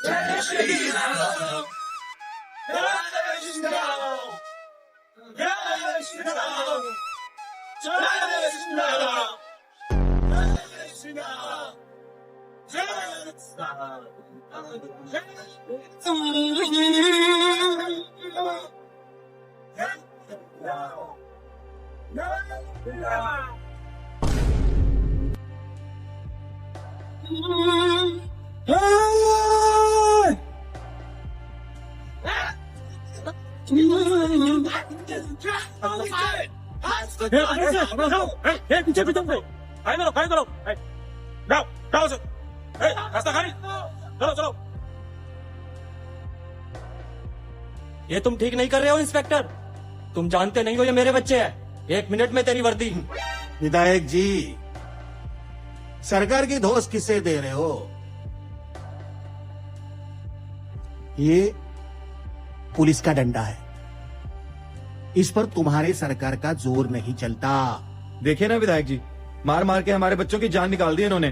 जय श्री राम, जय श्री राम, जय श्री राम, जय श्री राम, जय श्री राम, जय श्री राम, पीछे पीछे फाइल करो जाओ जाओ से रास्ता खाली चलो चलो। ये तुम ठीक नहीं कर रहे हो इंस्पेक्टर। तुम जानते नहीं हो ये मेरे बच्चे हैं। 1 मिनट में तेरी वर्दी। विधायक जी, सरकार की धौंस किसे दे रहे हो? ये पुलिस का डंडा है, इस पर तुम्हारे सरकार का जोर नहीं चलता। देखिए ना विधायक जी, मार मार के हमारे बच्चों की जान निकाल दी इन्होंने।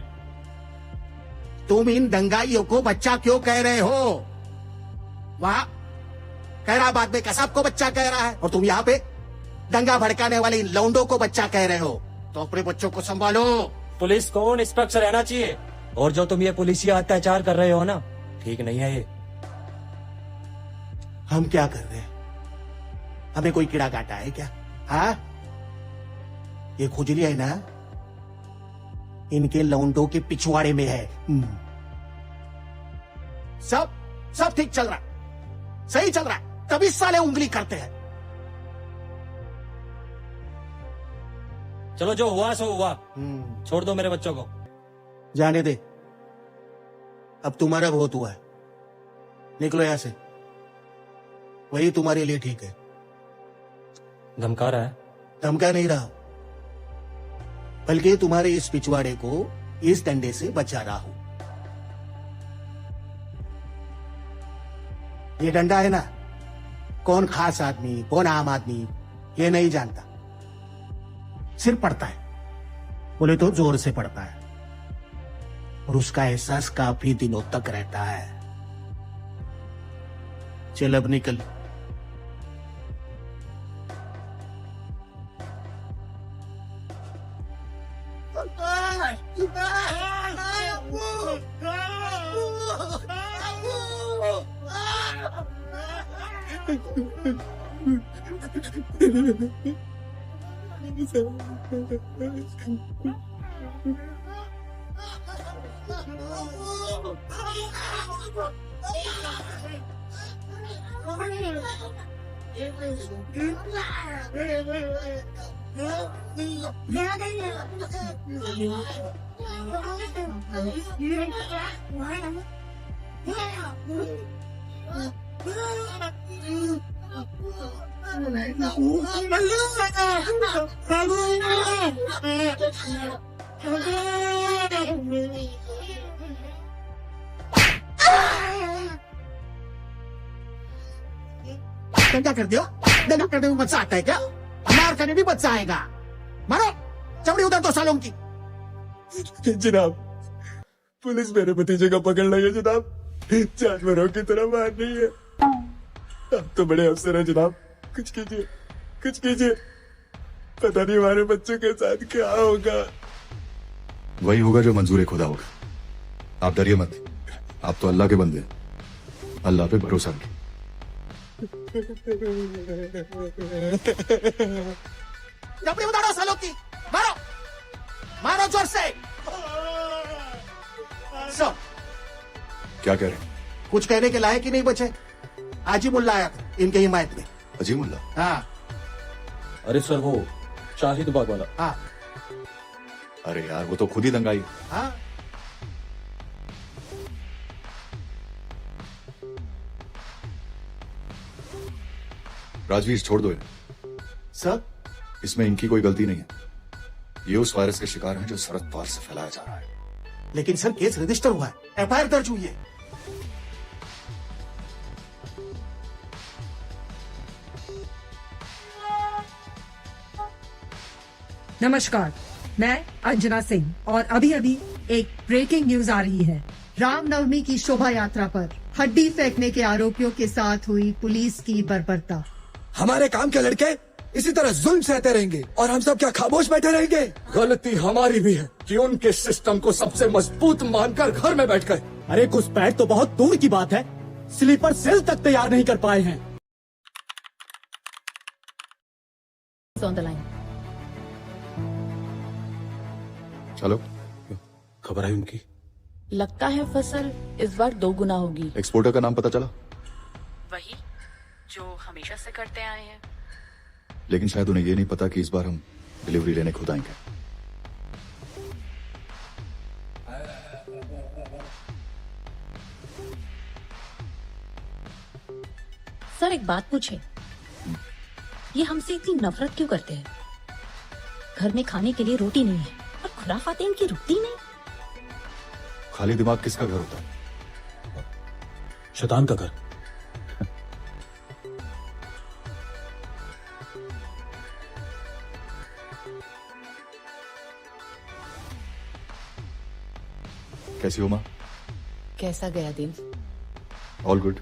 तुम इन दंगाइयों को बच्चा क्यों कह रहे हो? वहां खैराबाद में कसाब को बच्चा कह रहा है और तुम यहाँ पे दंगा भड़काने वाले इन लौंडों को बच्चा कह रहे हो। तो अपने बच्चों को संभालो। पुलिस को निष्पक्ष रहना चाहिए। और जो तुम ये पुलिसिया अत्याचार कर रहे हो ना, ठीक नहीं है ये। हम क्या कर रहे हैं? हमें कोई कीड़ा काटा है क्या? हाँ, ये खुजली है ना, इनके लौंडों के पिछवाड़े में है। सब ठीक चल रहा, सही चल रहा है, तभी साले उंगली करते हैं। चलो जो हुआ सो हुआ, छोड़ दो मेरे बच्चों को। जाने दे, अब तुम्हारा बहुत हुआ है। निकलो यहां से, वही तुम्हारे लिए ठीक है। धमका रहा है? धमका नहीं रहा, बल्कि तुम्हारे इस पिछवाड़े को इस डंडे से बचा रहा हूं। ये डंडा है ना, कौन खास आदमी कौन आम आदमी ये नहीं जानता, सिर्फ पड़ता है, बोले तो जोर से पड़ता है, और उसका एहसास काफी दिनों तक रहता है। चल अब निकल। दंगा कर दियो, दंगा करने में बच्चा आता है क्या? मार करने भी बच्चा आएगा। मारो चमड़ी उधर तो सालों की। जनाब, पुलिस मेरे भतीजे को पकड़ रही है जनाब, जानवरों की तरह मार रही है। आप तो बड़े अफसर हैं जनाब, कुछ कीजिए, कुछ कीजिए। पता नहीं हमारे बच्चों के साथ क्या होगा। वही होगा जो मंजूर खुदा होगा। आप डरिए मत, आप तो अल्लाह के बंदे हैं, अल्लाह पे भरोसा रखिए। चमड़ी उतारो सालों की, मारो मारो जोर से। सब क्या कह रहे हैं? कुछ कहने के लायक ही नहीं बचे। हाजी मुल्ला आया था इनके हिमायत में। अजीमुल्ला? हाँ अरे सर, वो शाहिद बाग वाला। हाँ अरे यार, वो तो खुद ही दंगाई। हाँ, राजवीर छोड़ दो इन्हें। सर इसमें इनकी कोई गलती नहीं है। ये उस वायरस के शिकार हैं जो सरहद पार से फैलाया जा रहा है। लेकिन सर केस रजिस्टर हुआ है, एफआईआर दर्ज हुई है। नमस्कार, मैं अंजना सिंह और अभी अभी एक ब्रेकिंग न्यूज आ रही है। रामनवमी की शोभा यात्रा पर हड्डी फेंकने के आरोपियों के साथ हुई पुलिस की बर्बरता। हमारे काम के लड़के इसी तरह जुल्म सहते रहेंगे और हम सब क्या खामोश बैठे रहेंगे? गलती हमारी भी है कि उनके सिस्टम को सबसे मजबूत मानकर घर में बैठ गए। अरे घुसपैठ तो बहुत दूर की बात है, स्लीपर सेल तक तैयार नहीं कर पाए हैं। on the line. चलो, खबर आई उनकी? लगता है फसल इस बार 2 गुना होगी। एक्सपोर्टर का नाम पता चला? वही जो हमेशा से करते आए हैं। लेकिन शायद उन्हें ये नहीं पता कि इस बार हम डिलीवरी लेने खुद आएंगे। सर एक बात पूछे, ये हमसे इतनी नफरत क्यों करते हैं? घर में खाने के लिए रोटी नहीं है और खुराफाते इनकी रुकती नहीं। खाली दिमाग किसका घर होता है? शैतान का घर। कैसी हो माँ? कैसा गया दिन? All good.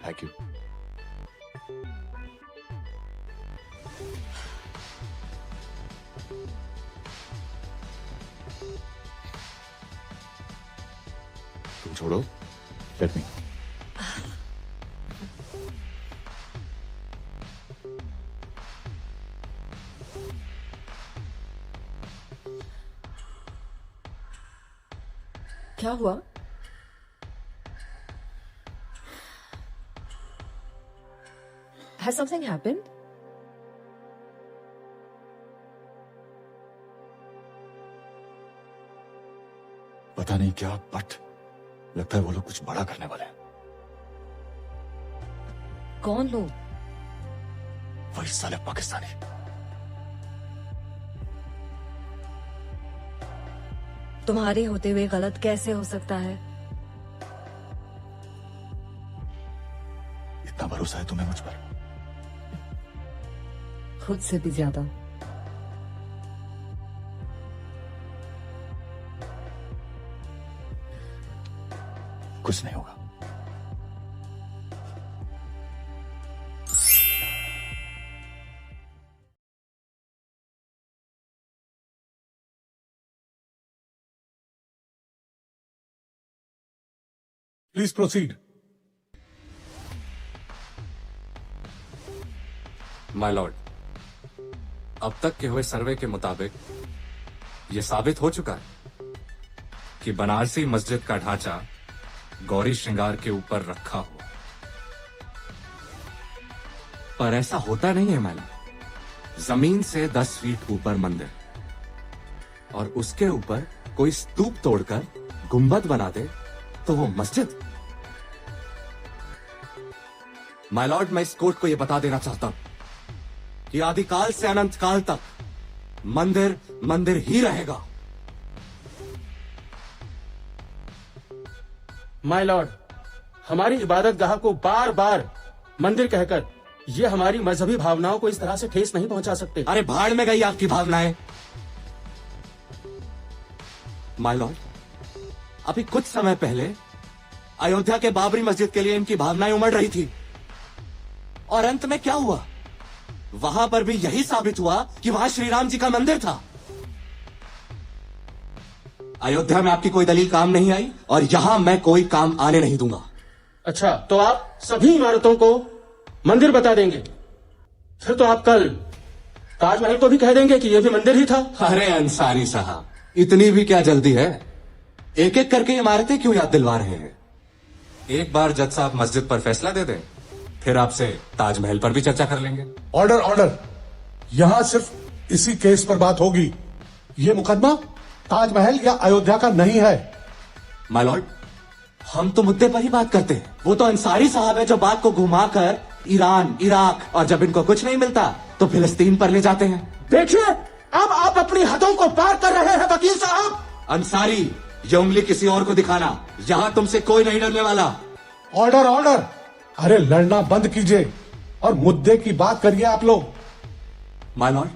Thank you. तुम छोड़ो, लेट मी। क्या हुआ? Has something happened? पता नहीं क्या, बट लगता है वो लोग कुछ बड़ा करने वाले हैं। कौन लोग? वही साले पाकिस्तानी। तुम्हारे होते हुए गलत कैसे हो सकता है? इतना भरोसा है तुम्हें मुझ पर? खुद से भी ज्यादा। कुछ नहीं होगा। Please proceed. माय लॉर्ड, अब तक के हुए सर्वे के मुताबिक यह साबित हो चुका है कि बनारसी मस्जिद का ढांचा गौरी श्रृंगार के ऊपर रखा हुआ। पर ऐसा होता नहीं है माय लॉर्ड। जमीन से 10 फीट ऊपर मंदिर और उसके ऊपर कोई स्तूप तोड़कर गुंबद बना दे तो वो मस्जिद। माय लॉर्ड, मैं इस कोर्ट को यह बता देना चाहता हूं कि आदिकाल से अनंत काल तक मंदिर मंदिर ही रहेगा। माय लॉर्ड, हमारी इबादत गाह को बार बार मंदिर कहकर ये हमारी मजहबी भावनाओं को इस तरह से ठेस नहीं पहुंचा सकते। अरे भाड़ में गई आपकी भावनाएं। माय लॉर्ड, अभी कुछ समय पहले अयोध्या के बाबरी मस्जिद के लिए इनकी भावनाएं उमड़ रही थी और अंत में क्या हुआ? वहां पर भी यही साबित हुआ कि वहां श्री राम जी का मंदिर था। अयोध्या में आपकी कोई दलील काम नहीं आई और यहां मैं कोई काम आने नहीं दूंगा। अच्छा, तो आप सभी इमारतों को मंदिर बता देंगे? फिर तो आप कल ताजमहल को भी कह देंगे कि यह भी मंदिर ही था। अरे अंसारी साहब, इतनी भी क्या जल्दी है? एक एक करके इमारतें क्यों याद दिलवा रहे हैं? एक बार जज साहब मस्जिद पर फैसला दे दें, फिर आपसे ताजमहल पर भी चर्चा कर लेंगे। ऑर्डर ऑर्डर, यहां सिर्फ इसी केस पर बात होगी। ये मुकदमा ताजमहल या अयोध्या का नहीं है। माय लॉर्ड, हम तो मुद्दे पर ही बात करते हैं। वो तो अंसारी साहब है जो बात को घुमाकर ईरान, इराक और जब इनको कुछ नहीं मिलता तो फिलिस्तीन पर ले जाते हैं। देखिए, अब आप अपनी हदों को पार कर रहे हैं वकील साहब। अंसारी, ये उंगली किसी और को दिखाना, यहां तुमसे कोई नहीं डरने वाला। ऑर्डर ऑर्डर, अरे लड़ना बंद कीजिए और मुद्दे की बात करिए आप लोग। माय लॉर्ड,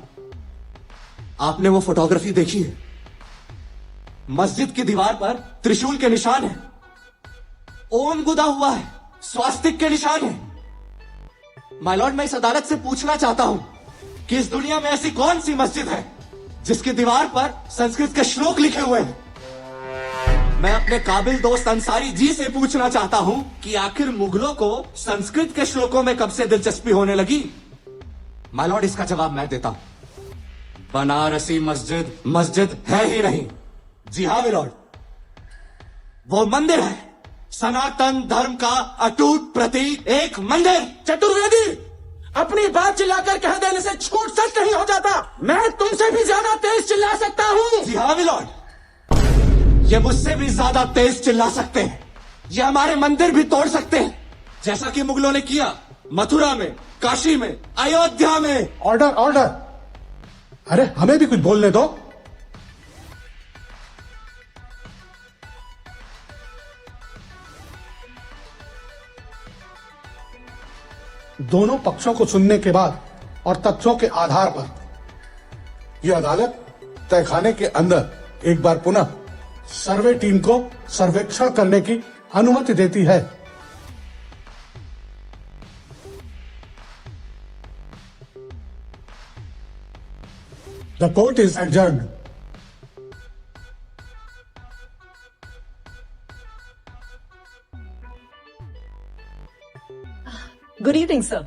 आपने वो फोटोग्राफी देखी है? मस्जिद की दीवार पर त्रिशूल के निशान है, ओम गुदा हुआ है, स्वास्तिक के निशान है। माय लॉर्ड, मैं इस अदालत से पूछना चाहता हूं कि इस दुनिया में ऐसी कौन सी मस्जिद है जिसकी दीवार पर संस्कृत के श्लोक लिखे हुए हैं? मैं अपने काबिल दोस्त अंसारी जी से पूछना चाहता हूं कि आखिर मुगलों को संस्कृत के श्लोकों में कब से दिलचस्पी होने लगी? माय लॉर्ड, इसका जवाब मैं देता हूं। बनारसी मस्जिद मस्जिद है ही नहीं। जी हाँ माय लॉर्ड, वो मंदिर है, सनातन धर्म का अटूट प्रतीक, एक मंदिर। चतुर्वेदी, अपनी बात चिल्लाकर कह देने से झूठ सच नहीं हो जाता। मैं तुमसे भी ज्यादा तेज चिल्ला सकता हूँ। जी हाँ माय लॉर्ड, ये मुझसे भी ज्यादा तेज चिल्ला सकते हैं। ये हमारे मंदिर भी तोड़ सकते हैं, जैसा कि मुगलों ने किया मथुरा में, काशी में, अयोध्या में। Order order. अरे हमें भी कुछ बोलने दो। दोनों पक्षों को सुनने के बाद और तथ्यों के आधार पर यह अदालत तहखाने के अंदर एक बार पुनः सर्वे टीम को सर्वेक्षण करने की अनुमति देती है। The court is adjourned. Good evening sir.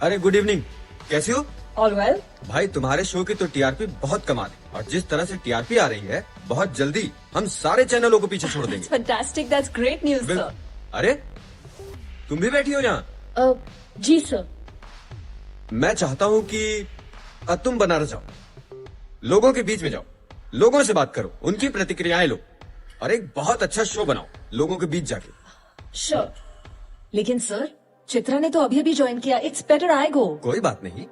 अरे गुड इवनिंग, कैसे हो? All well. भाई तुम्हारे शो की तो टीआरपी बहुत कमाल है, और जिस तरह से टीआरपी आ रही है, बहुत जल्दी हम सारे चैनलों को पीछे छोड़ देंगे। Fantastic, that's great news sir. अरे तुम भी बैठी हो यहाँ? जी सर। मैं चाहता हूँ कि तुम बनारस जाओ, लोगों के बीच में जाओ, लोगों से बात करो, उनकी प्रतिक्रियाएं लो, और एक बहुत अच्छा शो बनाओ लोगों के बीच जाके। श्योर। लेकिन सर, चित्रा ने तो अभी अभी ज्वाइन किया। इट्स बेटर आई गो। कोई बात नहीं।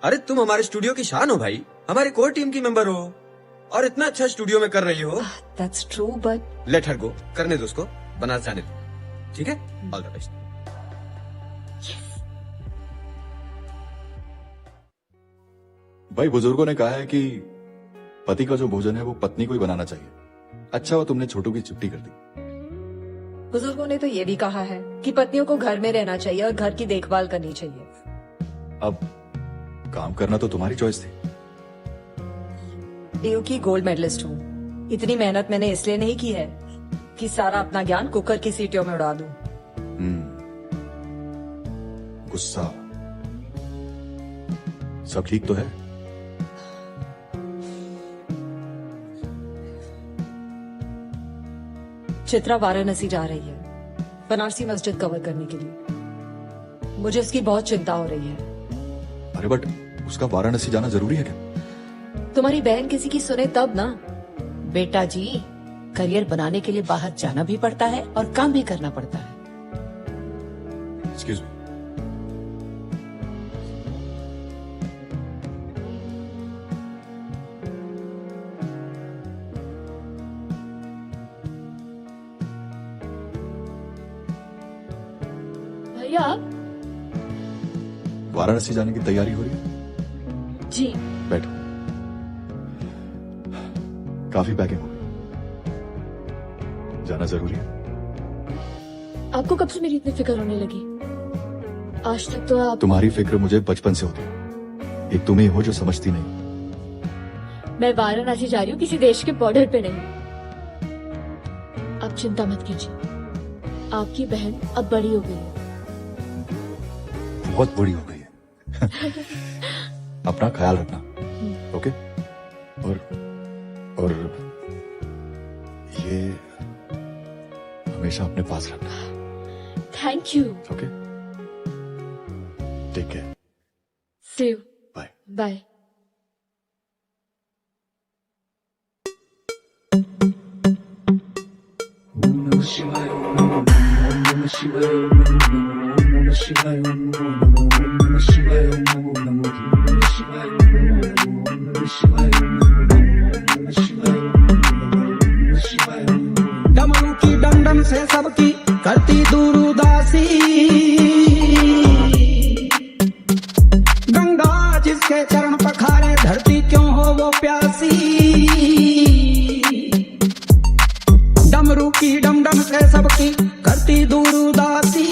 अरे तुम हमारे स्टूडियो की शान हो भाई, हमारे कोर टीम की मेंबर हो, और इतना अच्छा स्टूडियो में कर रही हो। That's true, but let her go, करने दो उसको, बनारस जाने दो, ठीक है? All the best. भाई, बुजुर्गों ने कहा है कि पति का जो भोजन है वो पत्नी को ही बनाना चाहिए। अच्छा हुआ तुमने छोटू की छुट्टी कर दी। बुजुर्गों ने तो ये भी कहा है कि पत्नियों को घर में रहना चाहिए और घर की देखभाल करनी चाहिए। अब काम करना तो तुम्हारी चॉइस थी। डीयू की गोल्ड मेडलिस्ट हूँ। इतनी मेहनत मैंने इसलिए नहीं की है कि सारा अपना ज्ञान कुकर की सीटियों में उड़ा दूं। गुस्सा सब ठीक तो है? चित्रा वाराणसी जा रही है बनारसी मस्जिद कवर करने के लिए। मुझे उसकी बहुत चिंता हो रही है। अरे बट उसका वाराणसी जाना जरूरी है क्या? तुम्हारी बहन किसी की सुने तब ना। बेटा जी, करियर बनाने के लिए बाहर जाना भी पड़ता है और काम भी करना पड़ता है। Excuse me. भैया, वाराणसी जाने की तैयारी हो रही है? जी। बैठो। काफी पैकिंग हो गई, जाना जरूरी है। आपको कब से मेरी इतनी फिक्र होने लगी? आज तक तो आप। तुम्हारी फिक्र मुझे बचपन से होती है। एक तुम ही हो जो समझती नहीं। मैं वाराणसी जा रही हूँ, किसी देश के बॉर्डर पे नहीं। आप चिंता मत कीजिए, आपकी बहन अब बड़ी हो गई है। बहुत बड़ी हो गई है। अपना ख्याल रखना, ओके? और ये हमेशा अपने पास रखना। Thank you. Okay, take care. See you. Bye bye. डमरू की डमडम से सबकी करती दूर उदासी, डमरू की डमडम से सबकी करती दूर उदासी।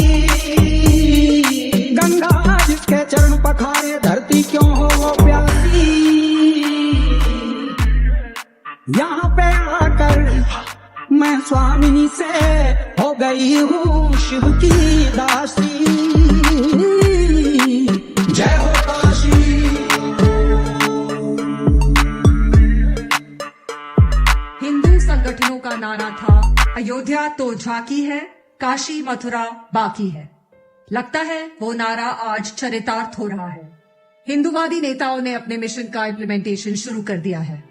गंगा जिसके चरण पखारे धरती क्यों हो वो प्यासी। यहाँ पे आकर मैं स्वामी से हो गई हूँ शिव की दासी। जय हो काशी। हिंदू संगठनों का नारा था अयोध्या तो झांकी है, काशी मथुरा बाकी है। लगता है वो नारा आज चरितार्थ हो रहा है। हिंदूवादी नेताओं ने अपने मिशन का इम्प्लीमेंटेशन शुरू कर दिया है।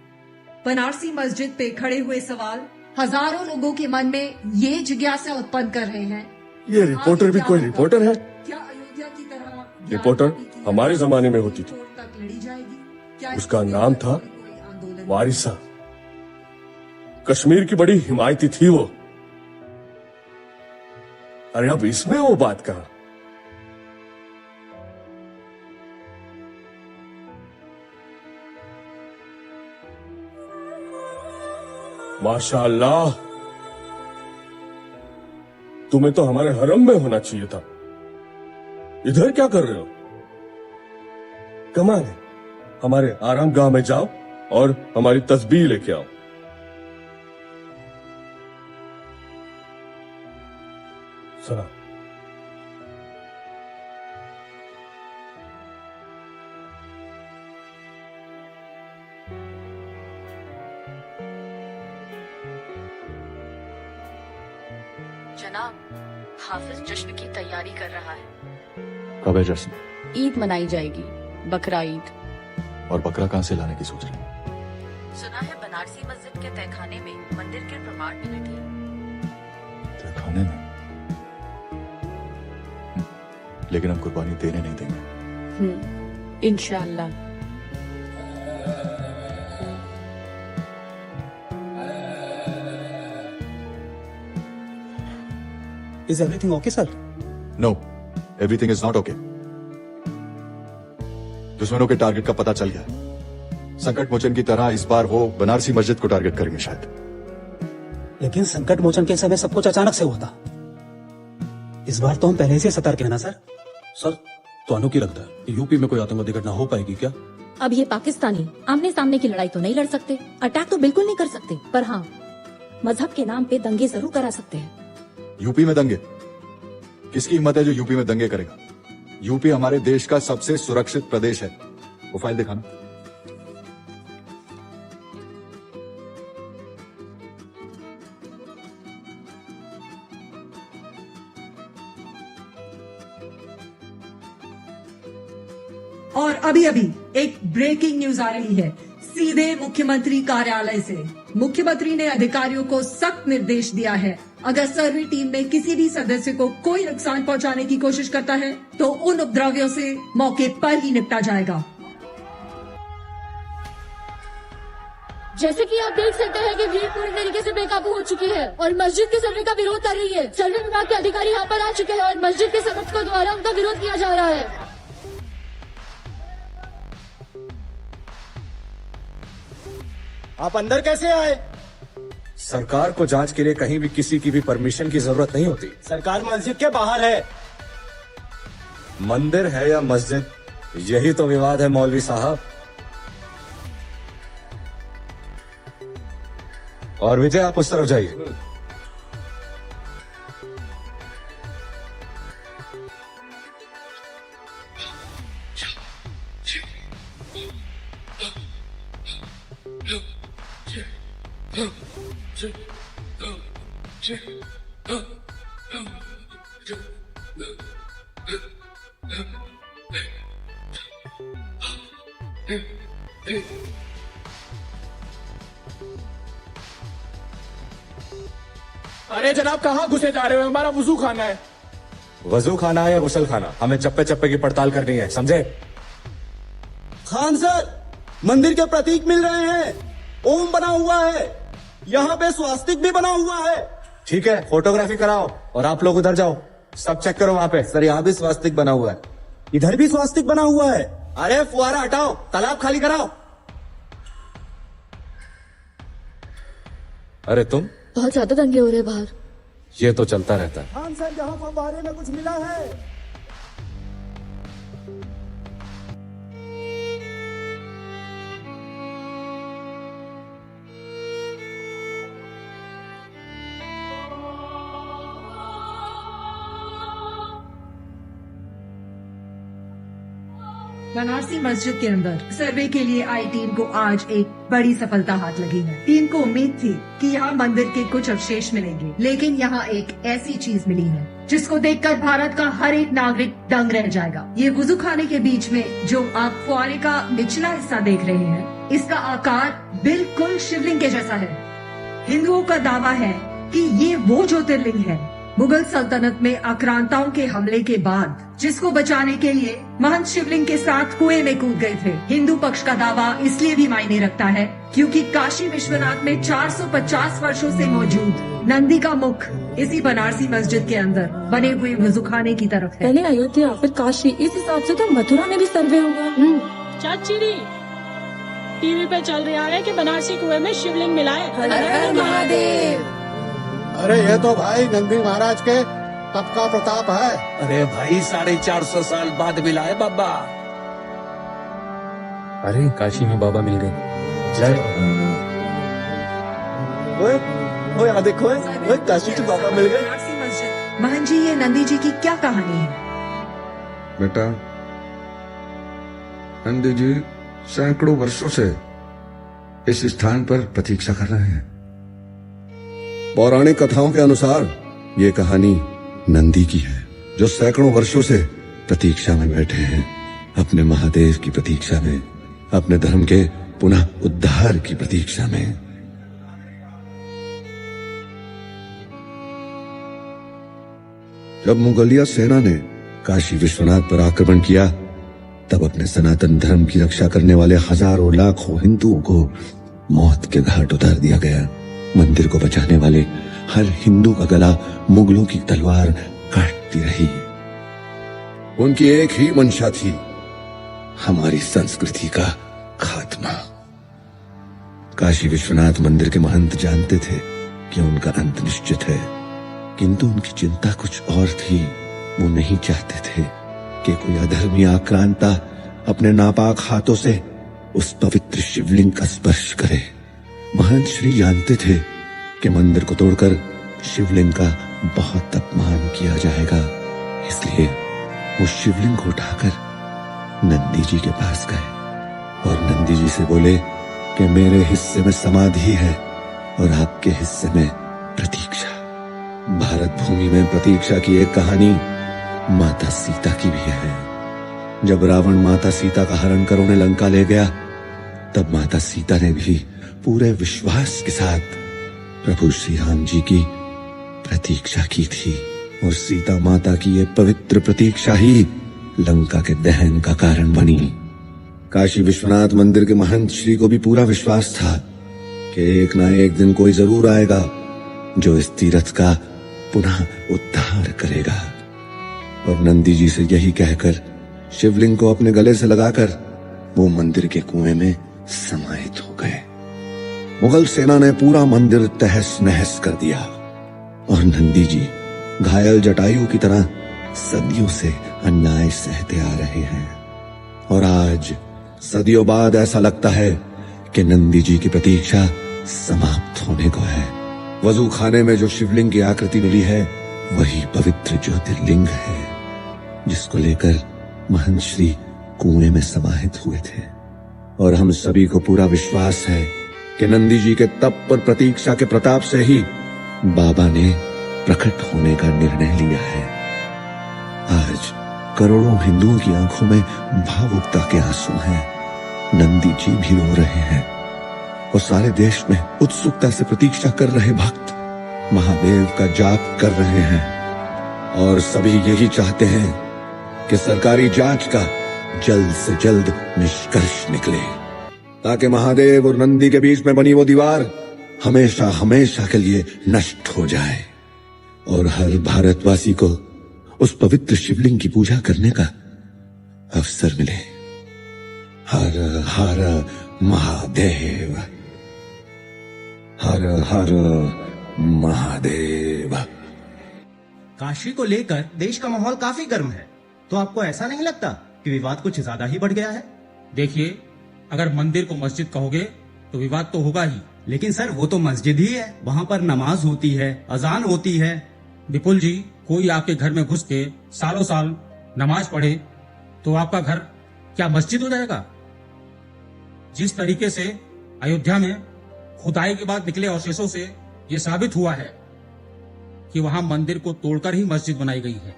बनारसी मस्जिद पे खड़े हुए सवाल हजारों लोगों के मन में ये जिज्ञासा उत्पन्न कर रहे हैं, ये रिपोर्टर भी कोई रिपोर्टर है? क्या अयोध्या की तरह रिपोर्टर हमारे जमाने में होती थी, तक लड़ी जाएगी? क्या उसका नाम था वारिसा। कश्मीर की बड़ी हिमायती थी वो। अरे अब इसमें वो बात कहा। माशाअल्लाह, तुम्हें तो हमारे हरम में होना चाहिए था। इधर क्या कर रहे हो? कमाल है, हमारे आराम गाह में जाओ और हमारी तस्बीह लेके आओ। सलाम। जनाब, हाफिज जश्न की तैयारी कर रहा है। कब है जश्न? ईद मनाई जाएगी, बकरा ईद। और बकरा कहाँ से लाने की सोच रहे हैं? सुना है बनारसी मस्जिद के तहखाने में मंदिर के प्रमाण मिले थे। तहखाने में? लेकिन हम कुर्बानी देने नहीं देंगे। इंशाअल्लाह। Is everything okay, sir? No, everything is not okay. दुश्मनों के टारगेट का पता चल गया। संकट मोचन की तरह इस बार वो बनारसी मस्जिद को टारगेट करेंगे शायद। लेकिन संकट मोचन के समय सब कुछ अचानक से हुआ था। इस बार तो हम पहले से सतर्क हैं ना सर? सर, तो अनु की लगता है यूपी में कोई आतंकवादी घटना हो पाएगी क्या? अब ये पाकिस्तानी आमने सामने की लड़ाई तो नहीं लड़ सकते, अटैक तो बिल्कुल नहीं कर सकते, पर हाँ मजहब के नाम पे दंगे जरूर करा सकते हैं। यूपी में दंगे? किसकी हिम्मत है जो यूपी में दंगे करेगा? यूपी हमारे देश का सबसे सुरक्षित प्रदेश है। वो फाइल दिखाना। और अभी अभी एक ब्रेकिंग न्यूज आ रही है सीधे मुख्यमंत्री कार्यालय से। मुख्यमंत्री ने अधिकारियों को सख्त निर्देश दिया है, अगर सर्वे टीम में किसी भी सदस्य को कोई नुकसान पहुंचाने की कोशिश करता है तो उन उपद्रवियों से मौके पर ही निपटा जाएगा। जैसे कि आप देख सकते हैं कि भीड़ पूरी तरीके से बेकाबू हो चुकी है और मस्जिद के सर्वे का विरोध कर रही है। सर्वे विभाग के अधिकारी यहाँ पर आ चुके हैं और मस्जिद के समर्थकों द्वारा उनका विरोध किया जा रहा है। आप अंदर कैसे आए? सरकार को जांच के लिए कहीं भी किसी की भी परमिशन की जरूरत नहीं होती। सरकार मस्जिद के बाहर है। मंदिर है या मस्जिद, यही तो विवाद है मौलवी साहब। और विजय, आप उस तरफ जाइए। अरे जनाब, कहाँ घुसे जा रहे हो? हमारा वजू खाना है। वजू खाना है या गुसल खाना, हमें चप्पे चप्पे की पड़ताल करनी है, समझे? खान सर, मंदिर के प्रतीक मिल रहे हैं। ओम बना हुआ है, यहाँ पे स्वास्तिक भी बना हुआ है। ठीक है, फोटोग्राफी कराओ और आप लोग उधर जाओ, सब चेक करो वहां पे। सर, यहाँ भी स्वास्तिक बना हुआ है, इधर भी स्वास्तिक बना हुआ है। अरे फुआरा हटाओ, तालाब खाली कराओ। अरे तुम बहुत ज्यादा दंगे हो रहे हैं बाहर। ये तो चलता रहता है। खान साहब यहाँ फव्वारे में कुछ मिला है? बनारसी मस्जिद के अंदर सर्वे के लिए आई टीम को आज एक बड़ी सफलता हाथ लगी है। टीम को उम्मीद थी कि यहाँ मंदिर के कुछ अवशेष मिलेंगे, लेकिन यहाँ एक ऐसी चीज मिली है जिसको देखकर भारत का हर एक नागरिक दंग रह जाएगा। ये वुजू खाने के बीच में जो आप फुआरे का निचला हिस्सा देख रहे हैं, इसका आकार बिल्कुल शिवलिंग के जैसा है। हिंदुओं का दावा है कि ये वो ज्योतिर्लिंग है मुगल सल्तनत में आक्रांताओं के हमले के बाद जिसको बचाने के लिए महंत शिवलिंग के साथ कुएं में कूद गए थे। हिंदू पक्ष का दावा इसलिए भी मायने रखता है क्योंकि काशी विश्वनाथ में 450 वर्षों से मौजूद नंदी का मुख इसी बनारसी मस्जिद के अंदर बने हुए वजूखाने की तरफ है। पहले अयोध्या फिर काशी, इस हिसाब से तो मथुरा में भी सर्वे होगा। चाची टीवी पे चल रहा है कि बनारसी कुएं में शिवलिंग मिला है। हर हर महादेव। अरे ये तो भाई नंदी महाराज के तप का प्रताप है। अरे भाई 450 साल बाद मिला है बाबा। अरे काशी में बाबा मिल गए। जय ओए देखो काशी के बाबा मिल गए। बनारसी मस्जिद। महन जी, ये नंदी जी की क्या कहानी है? बेटा, नंदी जी सैकड़ों वर्षों से इस स्थान पर प्रतीक्षा कर रहे हैं। पौराणिक कथाओं के अनुसार ये कहानी नंदी की है, जो सैकड़ों वर्षों से प्रतीक्षा में बैठे हैं, अपने महादेव की प्रतीक्षा में, अपने धर्म के पुनः उद्धार की प्रतीक्षा में। जब मुगलिया सेना ने काशी विश्वनाथ पर आक्रमण किया, तब अपने सनातन धर्म की रक्षा करने वाले हजारों लाखों हिंदुओं को मौत के घाट उतार दिया गया। मंदिर को बचाने वाले हर हिंदू का गला मुगलों की तलवार काटती रही। उनकी एक ही मंशा थी, हमारी संस्कृति का खात्मा। काशी विश्वनाथ मंदिर के महंत जानते थे कि उनका अंत निश्चित है, किंतु उनकी चिंता कुछ और थी। वो नहीं चाहते थे कि कोई अधर्मी आक्रांता अपने नापाक हाथों से उस पवित्र शिवलिंग का स्पर्श करे। महंत श्री जानते थे कि मंदिर को तोड़कर शिवलिंग का बहुत अपमान किया जाएगा, इसलिए वो शिवलिंग को उठाकर नंदी जी के पास गए और नंदी जी से बोले कि मेरे हिस्से में समाधि है और आपके हिस्से में प्रतीक्षा। भारत भूमि में प्रतीक्षा की एक कहानी माता सीता की भी है। जब रावण माता सीता का हरण कर उन्हें लंका ले गया, तब माता सीता ने भी पूरे विश्वास के साथ प्रभु श्री राम जी की प्रतीक्षा की थी, और सीता माता की ये पवित्र प्रतीक्षा ही लंका के दहन का कारण बनी। काशी विश्वनाथ मंदिर के महंत श्री को भी पूरा विश्वास था कि एक ना एक दिन कोई जरूर आएगा जो इस तीर्थ का पुनः उद्धार करेगा। और नंदी जी से यही कहकर शिवलिंग को अपने गले से लगाकर वो मंदिर के कुएं में समाहित हो गए। मुगल सेना ने पूरा मंदिर तहस नहस कर दिया और नंदी जी घायल जटायु की तरह सदियों से अन्याय सहते आ रहे हैं। और आज सदियों बाद ऐसा लगता है कि नंदी जी की प्रतीक्षा समाप्त होने को है। वजू खाने में जो शिवलिंग की आकृति मिली है, वही पवित्र ज्योतिर्लिंग है जिसको लेकर महंत श्री कुएं में समाहित हुए थे। और हम सभी को पूरा विश्वास है कि नंदी जी के तप पर प्रतीक्षा के प्रताप से ही बाबा ने प्रकट होने का निर्णय लिया है। आज करोड़ों हिंदुओं की आंखों में भावुकता के आंसू हैं। नंदी जी भी रो रहे हैं और सारे देश में उत्सुकता से प्रतीक्षा कर रहे भक्त महादेव का जाप कर रहे हैं। और सभी यही चाहते हैं कि सरकारी जांच का जल्द से जल्द निष्कर्ष निकले, ताकि महादेव और नंदी के बीच में बनी वो दीवार हमेशा हमेशा के लिए नष्ट हो जाए और हर भारतवासी को उस पवित्र शिवलिंग की पूजा करने का अवसर मिले। हर हर महादेव, हर हर महादेव। काशी को लेकर देश का माहौल काफी गर्म है, तो आपको ऐसा नहीं लगता कि विवाद कुछ ज्यादा ही बढ़ गया है? देखिए, अगर मंदिर को मस्जिद कहोगे तो विवाद तो होगा ही। लेकिन सर वो तो मस्जिद ही है, वहाँ पर नमाज होती है, अजान होती है। विपुल जी, कोई आपके घर में घुस के सालों साल नमाज पढ़े तो आपका घर क्या मस्जिद हो जाएगा? जिस तरीके से अयोध्या में खुदाई के बाद निकले अवशेषों से ये साबित हुआ है कि वहां मंदिर को तोड़कर ही मस्जिद बनाई गई है,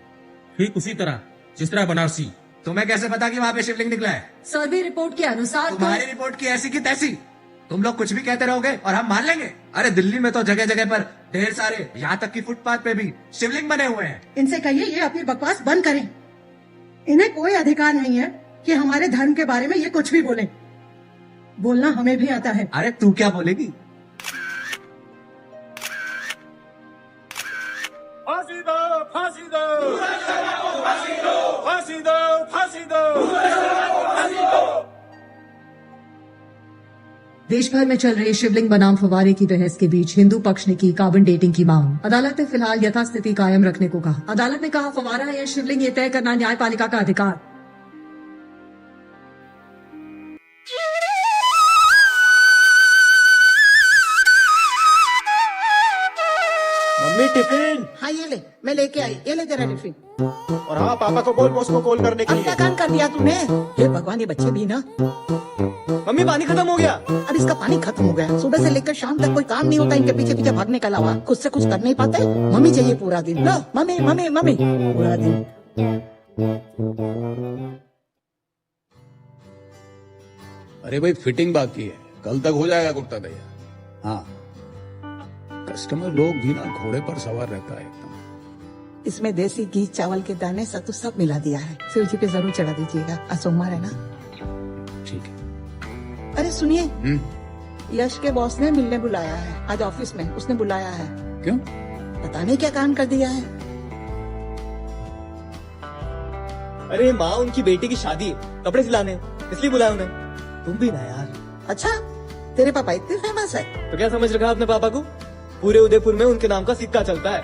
ठीक उसी तरह जिस तरह बनारसी। तुम्हें कैसे पता कि वहाँ पे शिवलिंग निकला है? सर्वे रिपोर्ट के अनुसार तुम्हारी रिपोर्ट की ऐसी की तैसी। तुम लोग कुछ भी कहते रहोगे और हम मान लेंगे। अरे दिल्ली में तो जगह जगह पर ढेर सारे, यहाँ तक कि फुटपाथ पे भी शिवलिंग बने हुए हैं। इनसे कहिए ये अपनी बकवास बंद करें। इन्हें कोई अधिकार नहीं है कि हमारे धर्म के बारे में ये कुछ भी बोले। बोलना हमें भी आता है। अरे तू क्या बोलेगी? फांसी दो, फांसी दो, फांसी दो, फांसी दो, फांसी दो, फांसी दो। देश भर में चल रही शिवलिंग बनाम फव्वारे की बहस के बीच हिंदू पक्ष ने की कार्बन डेटिंग की मांग। अदालत ने फिलहाल यथास्थिति कायम रखने को कहा। अदालत ने कहा फव्वारा या शिवलिंग ये तय करना न्यायपालिका का अधिकार। Mummy tiffin. हाँ ये ले, मैं लेके आई। ये ले तेरा टिफिन। और हाँ, पापा को बोल बॉस को कॉल करने के अब लिए। क्या काम कर दिया तूने? हे भगवान, ये बच्चे भी ना। मम्मी पानी खत्म हो गया। अब इसका पानी खत्म हो गया। सुबह से लेकर शाम तक कोई काम नहीं होता इनके पीछे पीछे भागने के अलावा। खुद से कुछ कर नहीं पाते। मम्मी चाहिए पूरा दिन। लो मम्मी मम्मी मम्मी पूरा दिन। अरे भाई, फिटिंग बाकी है, कल तक हो जाएगा कुर्ता तैयार। हाँ, कस्टमर लोग भी ना घोड़े पर सवार रहता है एकदम। इसमें देसी घी, चावल के दाने, सत्तू सब मिला दिया है। शिव जी पे जरूर चढ़ा दीजिएगा। आज सोमवार है ना? ठीक है। अरे सुनिए, यश के बॉस ने मिलने बुलाया है आज ऑफिस में। उसने बुलाया है। क्यों? पता नहीं क्या काम कर दिया है। अरे माँ, उनकी बेटी की शादी है, कपड़े सिलाने, इसलिए बुलाया उन्हें। तुम भी ना यार। अच्छा, तेरे पापा इतने फेमस है? तो क्या समझ रखा अपने पापा को? पूरे उदयपुर में उनके नाम का सिक्का चलता है।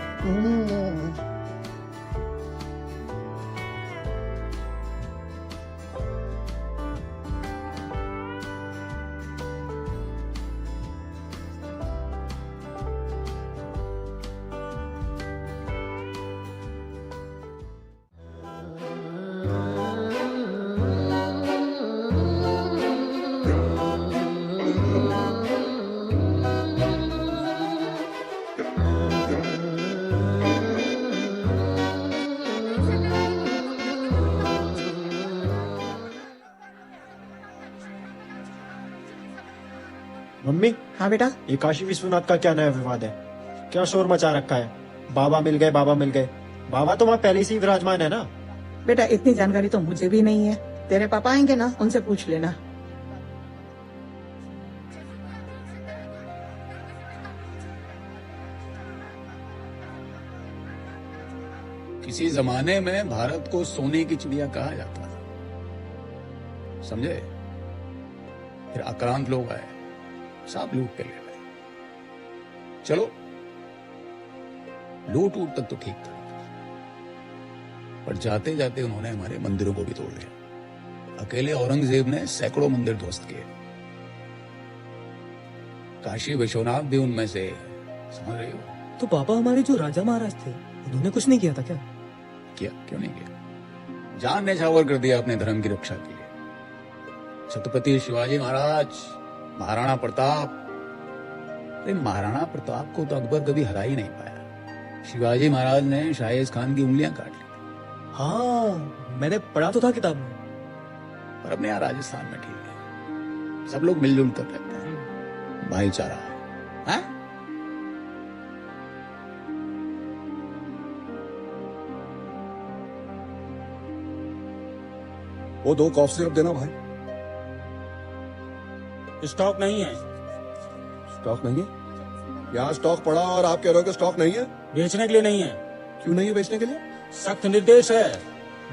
मम्मी। हाँ बेटा। ये काशी विश्वनाथ का क्या नया विवाद है? क्या शोर मचा रखा है? बाबा मिल गए, बाबा मिल गए। बाबा तो वहाँ पहले से ही विराजमान है ना। बेटा इतनी जानकारी तो मुझे भी नहीं है। तेरे पापा आएंगे ना, उनसे पूछ लेना। किसी जमाने में भारत को सोने की चिड़िया कहा जाता था, समझे? फिर आक्रांत लोग आए, सब लूट के ले गए। चलो, लूट वूट तक तो ठीक था, पर जाते जाते उन्होंने हमारे मंदिरों को भी तोड़ दिया। अकेले औरंगजेब ने सैकड़ों मंदिर ध्वस्त किए। काशी विश्वनाथ भी उनमें से, समझ रही हो? तो पापा हमारे जो राजा महाराज थे, उन्होंने कुछ नहीं किया था क्या? किया, क्यों नहीं किया? जान न्यौछावर कर दिया अपने धर्म की रक्षा के लिए। छत्रपति शिवाजी महाराज, महाराणा प्रताप। अरे महाराणा प्रताप को तो अकबर कभी हरा ही नहीं पाया। शिवाजी महाराज ने शाहिद खान की उंगलियां काट ली। हाँ, मैंने पढ़ा तो था किताब में। पर अपने यहाँ राजस्थान में ठीक है, सब लोग मिलजुल कर रहते हैं, भाईचारा है। वो 2 कॉफ सिरप देना भाई। स्टॉक नहीं है। स्टॉक नहीं है? यहाँ स्टॉक पड़ा और आप कह रहे हो कि स्टॉक नहीं है? बेचने के लिए नहीं है। क्यों नहीं है बेचने के लिए? सख्त निर्देश है,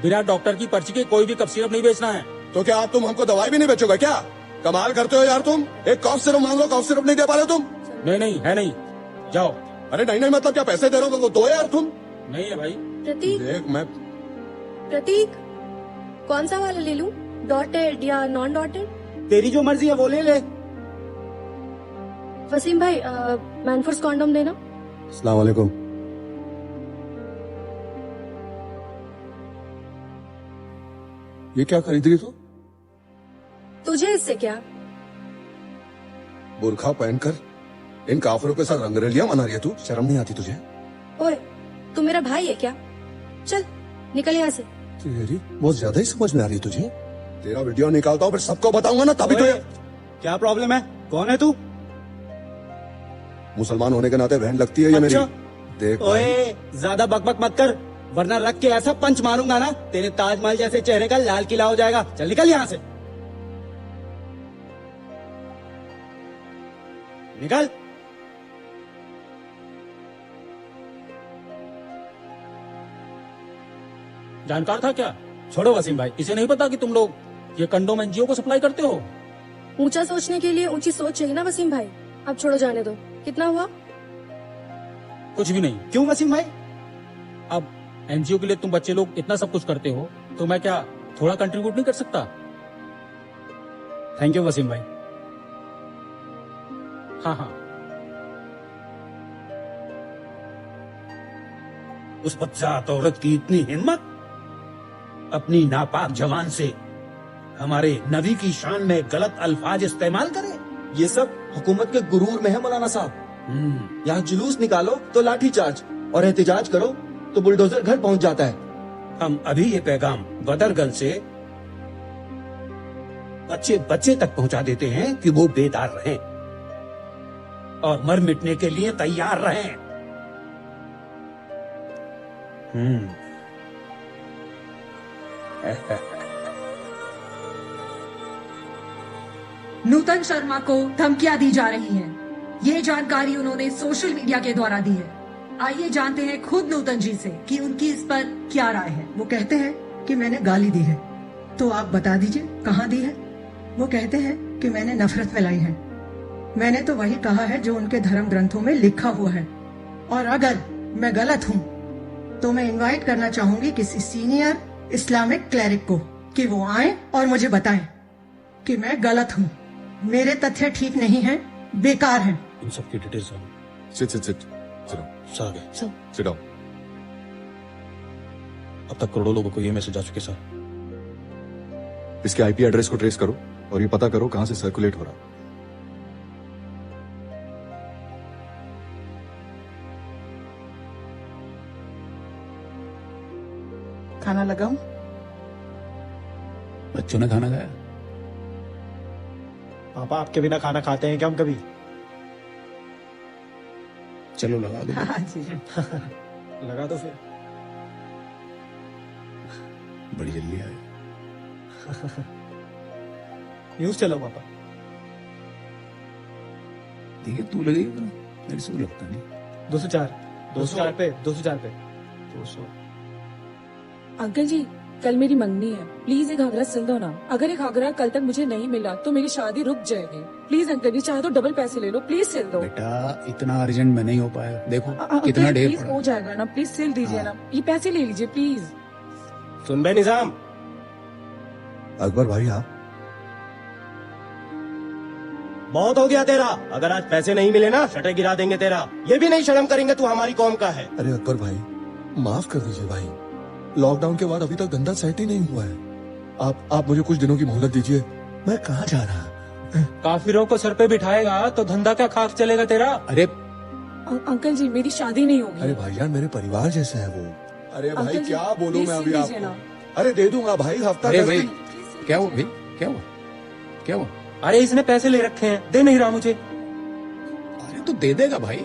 बिना डॉक्टर की पर्ची के कोई भी कफ सिरप नहीं बेचना है। तो क्या आप तुम हमको दवाई भी नहीं बेचोगे क्या? कमाल करते हो यार तुम। एक कॉफ सिरप मांग लो, कॉफ सिरप नहीं दे पा रहे तुम। नहीं नहीं है, नहीं। जाओ। अरे नहीं नहीं मतलब क्या पैसे दे रहे हो? वो दो यार तुम। नहीं है भाई। प्रतीक, देख मैं प्रतीक, कौन सा वाला ले लूं? डॉटेड या नॉन डॉटेड? तेरी जो मर्जी है वो ले ले। वसीम भाई, मैनफोर्स कॉन्डोम देना। अस्सलाम वालेकुम। ये क्या खरीद रही तू? तुझे इससे क्या? बुरखा पहनकर इन काफिरों के साथ रंगरलियां मना रही है तू? शर्म नहीं आती तुझे? ओए, तू मेरा भाई है क्या? चल निकल यहाँ से। तेरी बहुत ज्यादा ही समझ में आ रही है तुझे। तेरा वीडियो निकालता हूँ फिर सबको बताऊंगा ना, तभी तो। क्या प्रॉब्लम है? कौन है तू? मुसलमान होने के नाते बहन लगती है ये मेरी। देख ओए, ज्यादा बकबक मत कर, वरना रख के ऐसा पंच मारूंगा ना तेरे ताजमहल जैसे चेहरे का लाल किला हो जाएगा। चल निकल यहाँ से, निकल। जानकार था क्या? छोड़ो वसीम भाई। इसे नहीं पता कि तुम लोग ये कंडोम एनजीओ को सप्लाई करते हो? ऊंचा सोचने के लिए ऊंची सोच चाहिए ना वसीम भाई। अब छोड़ो, जाने दो। कितना हुआ? कुछ भी नहीं। क्यों वसीम भाई? अब एनजीओ के लिए तुम बच्चे लोग इतना सब कुछ करते हो, तो मैं क्या थोड़ा कंट्रीब्यूट नहीं कर सकता? थैंक यू वसीम भाई। हाँ हाँ। उस बच्चात औरत की इतनी हिम्मत, अपनी नापाक जवान से हमारे नबी की शान में गलत अल्फाज इस्तेमाल करे। ये सब हुकूमत के गुरूर में है मौलाना साहब। यहाँ जुलूस निकालो तो लाठी चार्ज, और एहतजाज करो तो बुलडोजर घर पहुंच जाता है। हम अभी ये पैगाम बदरगंज से बच्चे बच्चे तक पहुंचा देते हैं कि वो बेदार रहें और मर मिटने के लिए तैयार रहें। नूतन शर्मा को धमकियां दी जा रही हैं। ये जानकारी उन्होंने सोशल मीडिया के द्वारा दी है। आइए जानते हैं खुद नूतन जी से कि उनकी इस पर क्या राय है। वो कहते हैं कि मैंने गाली दी है, तो आप बता दीजिए कहाँ दी है। वो कहते हैं कि मैंने नफरत फैलाई है। मैंने तो वही कहा है जो उनके धर्म ग्रंथों में लिखा हुआ है, और अगर मैं गलत हूँ तो मैं इनवाइट करना चाहूंगी किसी सीनियर इस्लामिक क्लरिक को कि वो आए और मुझे बताएं कि मैं गलत हूँ, मेरे तथ्य ठीक नहीं हैं, बेकार हैं। इन सब की डिटेल्स Sit down. अब तक करोड़ों लोगों को ये मैसेज आ चुके सर। इसके आईपी एड्रेस को ट्रेस करो और ये पता करो कहां से सर्कुलेट हो रहा। खाना लगाऊं? बच्चों ने खाना खाया? पापा आपके बिना खाना खाते हैं क्या हम कभी? चलो लगा दो। लगा दो फिर। बड़ी जल्दी आए। न्यूज चलो पापा। ठीक है, तू लगेगी ना, मेरे से लगता नहीं। 204 पे 204 पे 200। अंकल जी, कल मेरी मंगनी है, प्लीज एक घाघरा सिल दो ना। अगर एक घाघरा कल तक मुझे नहीं मिला तो मेरी शादी रुक जाएगी। प्लीज अंकल जी, चाहे तो डबल पैसे ले लो, प्लीज सिल दो। बेटा इतना अर्जेंट में नहीं हो पाया, देखो अंकल कितना ढेर प्लीज पड़ा। हो जाएगा ना, प्लीज सिल दीजिए ना, ये पैसे ले लीजिए प्लीज। सुन बे निजाम। अकबर भाई आप बहुत हो गया तेरा। अगर आज पैसे नहीं मिले ना शटर गिरा देंगे तेरा। ये भी नहीं शर्म करेंगे तू हमारी कौम का है। अरे अकबर भाई माफ कर दीजिए भाई, लॉकडाउन के बाद अभी तक धंधा सेट ही नहीं हुआ है। आप मुझे कुछ दिनों की मोहलत दीजिए। मैं कहाँ जा रहा? काफिरों को सर पे बिठाएगा तो धंधा क्या खाक चलेगा तेरा? अरे अंकल जी, मेरी शादी नहीं होगी। अरे भाईजान मेरे परिवार जैसे है वो। अरे भाई अंकल जी, क्या बोलूं प्लीज मैं सिल अभी दीजिए आपको। अरे दे दूंगा भाई, हफ्ता अरे 10 भाई दिन। क्या हुआ भाई, क्या हुआ, क्या हुआ? अरे इसने पैसे ले रखे हैं, दे नहीं रहा मुझे। अरे तो दे देगा भाई,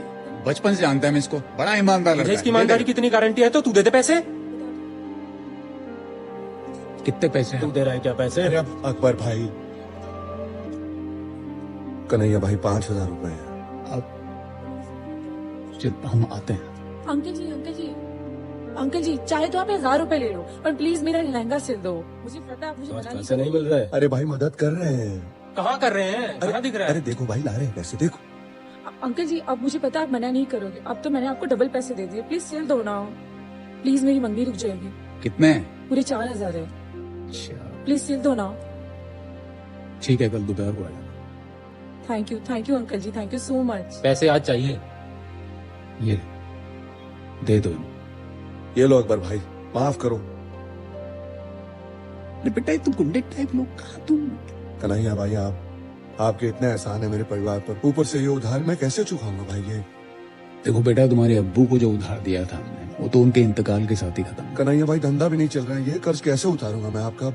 बचपन से जानता है मैं इसको, बड़ा ईमानदार लड़का है। इसकी ईमानदारी की इतनी गारंटी है तो तू दे दे पैसे। कितने पैसे हैं? तू दे रहा है क्या पैसे? अरे अकबर भाई, कन्हैया भाई 5,000 रुपए है। अब हम आते हैं। अंकल जी, अंकल जी, अंकल जी, चाहे तो आप 1000 रुपए ले लो, पर प्लीज मेरा लहंगा सिल दो। मुझे पता है आप मुझे मना पैसे नहीं मिल रहे। अरे भाई मदद कर रहे हैं। कहाँ कर रहे हैं? कहाँ दिख रहा है? अरे देखो भाई ला रहे हैं पैसे, देखो। अंकल जी, अब मुझे पता है आप मना नहीं करोगे। अब तो मैंने आपको डबल पैसे दे दिए, प्लीज सिल दो ना। प्लीज मेरी मंगनी रुक जाएगी। कितने? पूरे 4000 है। अच्छा प्लीज सिल दो ना। ठीक है, कल दोपहर को आ जाना। Thank you uncle ji, thank you so much. पैसे आज चाहिए। ये दे दो। ये लो अकबर भाई, माफ करो। अरे बेटा, तुम गुंडे टाइप लोग कहाँ तुम? कन्हैया भाई, आपके इतने एहसान है मेरे परिवार पर, ऊपर से ये उधार मैं कैसे चुकाऊंगा भाई? ये देखो बेटा, तुम्हारे अब्बू को जो उधार दिया था हमने, वो तो उनके इंतकाल के साथ ही खत्म। कन्हैया भाई, धंधा भी नहीं चल रहा है, ये कर्ज कैसे उतारूंगा मैं आपका?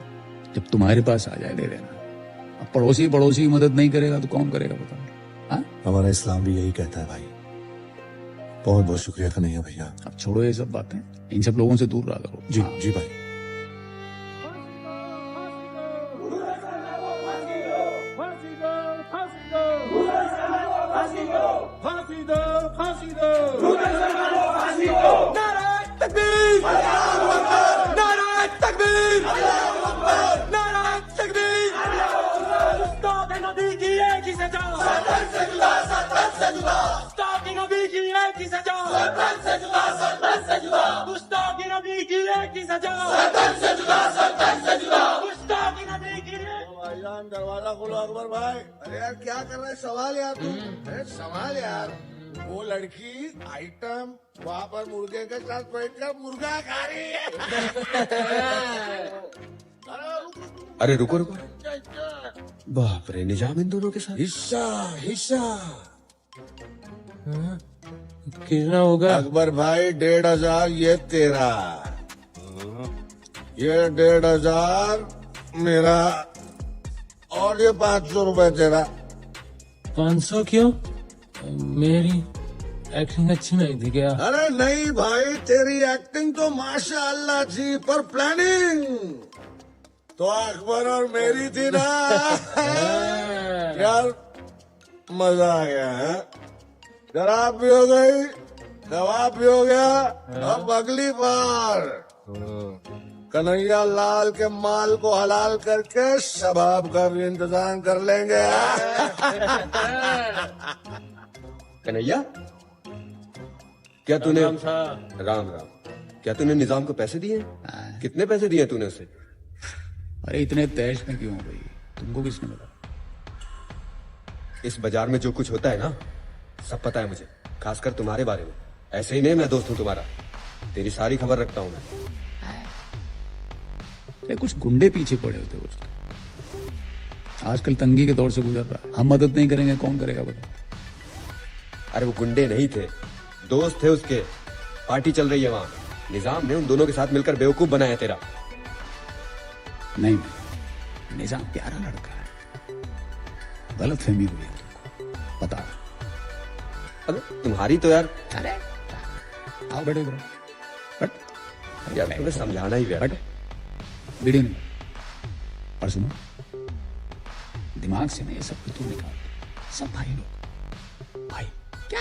जब तुम्हारे पास आ जाए दे देना। अब पड़ोसी की मदद नहीं करेगा तो कौन करेगा बताओ? हमारा इस्लाम भी यही कहता है भाई। बहुत बहुत शुक्रिया कन्हैया भैया। अब छोड़ो ये सब बातें, इन सब लोगों से दूर रहा करो। जी जी भाई। दरवाजा खोलो अकबर भाई। अरे यार क्या कर रहे हैं? सवाल यार तुम। अरे सवाल यार, वो लड़की आइटम वहाँ पर मुर्गे के साथ बैठकर मुर्गा खा रही है। अरे रुको रुको, बाप रे, निजाम इन दोनों के साथ। हिस्सा हिस्सा कितना होगा? अकबर भाई 1500 ये तेरा, ये 1500 मेरा, और ये 500 रुपए तेरा। 500 क्यों? मेरी एक्टिंग अच्छी नहीं थी क्या? अरे नहीं भाई, तेरी एक्टिंग तो माशाअल्लाह थी, पर प्लानिंग तो अकबर और मेरी थी ना। यार मजा आ गया है। शराब भी हो गई, कबाब भी हो गया, अब अगली बार कन्हैया लाल के माल को हलाल करके शबाब का भी इंतजाम कर लेंगे। कन्हैया, क्या तूने राम क्या तूने निजाम को पैसे दिए? कितने पैसे दिए तूने उसे? अरे इतने तैश में क्यों हो गई? तुमको किसने बताया? इस बाजार में जो कुछ होता है ना, सब पता है मुझे, खासकर तुम्हारे बारे में। ऐसे ही नहीं, मैं दोस्त हूँ तुम्हारा, तेरी सारी खबर रखता हूँ मैं। कुछ गुंडे पीछे पड़े होते कुछ। आजकल तंगी के दौर से गुजर रहा है, हम मदद नहीं करेंगे कौन करेगा बता? अरे वो गुंडे नहीं थे, दोस्त थे उसके, पार्टी चल रही है वहां। निजाम ने उन दोनों के साथ मिलकर बेवकूफ बनाया तेरा। नहीं, निजाम प्यारा लड़का है, गलत फहमी हुई है तुमको, पता। अरे तुम्हारी तो यार, अरे आओ बैठो बट यार तुम्हें समझाना ही बैठ। बीड़ी नहीं, और सुनो, दिमाग से नहीं, ये सब तू निकाल। सब भाई लोग, भाई क्या?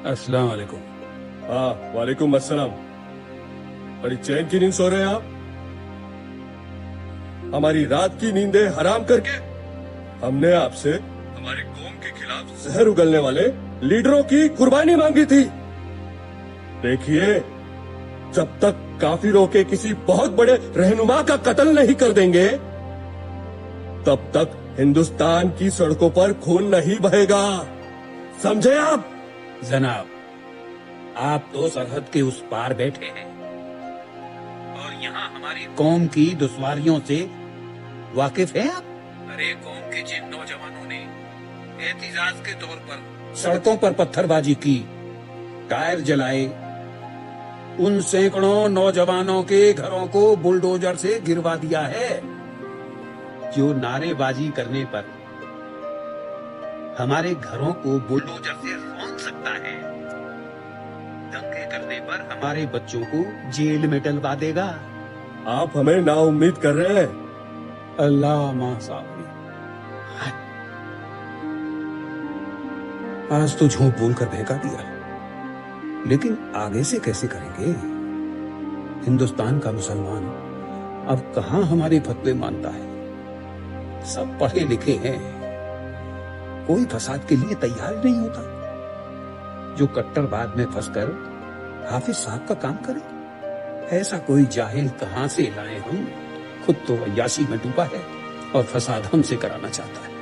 अस्सलाम वालेकुम। हाँ वालेकुम अस्सलाम। बड़ी चैन की नींद सो रहे हैं आप? हमारी रात की नींदें हराम करके हमने आपसे हमारी कौम के खिलाफ जहर उगलने वाले लीडरों की कुर्बानी मांगी थी। देखिए, जब तक काफिरों के किसी बहुत बड़े रहनुमा का कत्ल नहीं कर देंगे, तब तक हिंदुस्तान की सड़कों पर खून नहीं बहेगा। समझे आप? जनाब, आप तो सरहद के उस पार बैठे हैं और यहाँ हमारी कौम की दुश्वारियों से वाकिफ है आप? अरे कौम के जिन नौजवानों ने एहतिजाज के तौर पर सड़कों पर पत्थरबाजी की, टायर जलाए, उन सैकड़ों नौजवानों के घरों को बुलडोजर से गिरवा दिया है। जो नारेबाजी करने पर हमारे घरों को बुलडोजर से रौंद सकता है, दंगे करने पर हमारे बच्चों को जेल में डलवा देगा। आप हमें नाउम्मीद कर रहे हैं। अल्लाह मां साहब, आज तो झूठ बोलकर बहका दिया। लेकिन आगे से कैसे करेंगे? हिंदुस्तान का मुसलमान अब कहां हमारे फतवे मानता है? सब पढ़े लिखे हैं, कोई फसाद के लिए तैयार नहीं होता। जो कट्टरवाद में फंसकर हाफिज साहब का काम करे, ऐसा कोई जाहिल कहां से लाए हम? खुद तो अय्याशी में डूबा है और फसाद हमसे कराना चाहता है।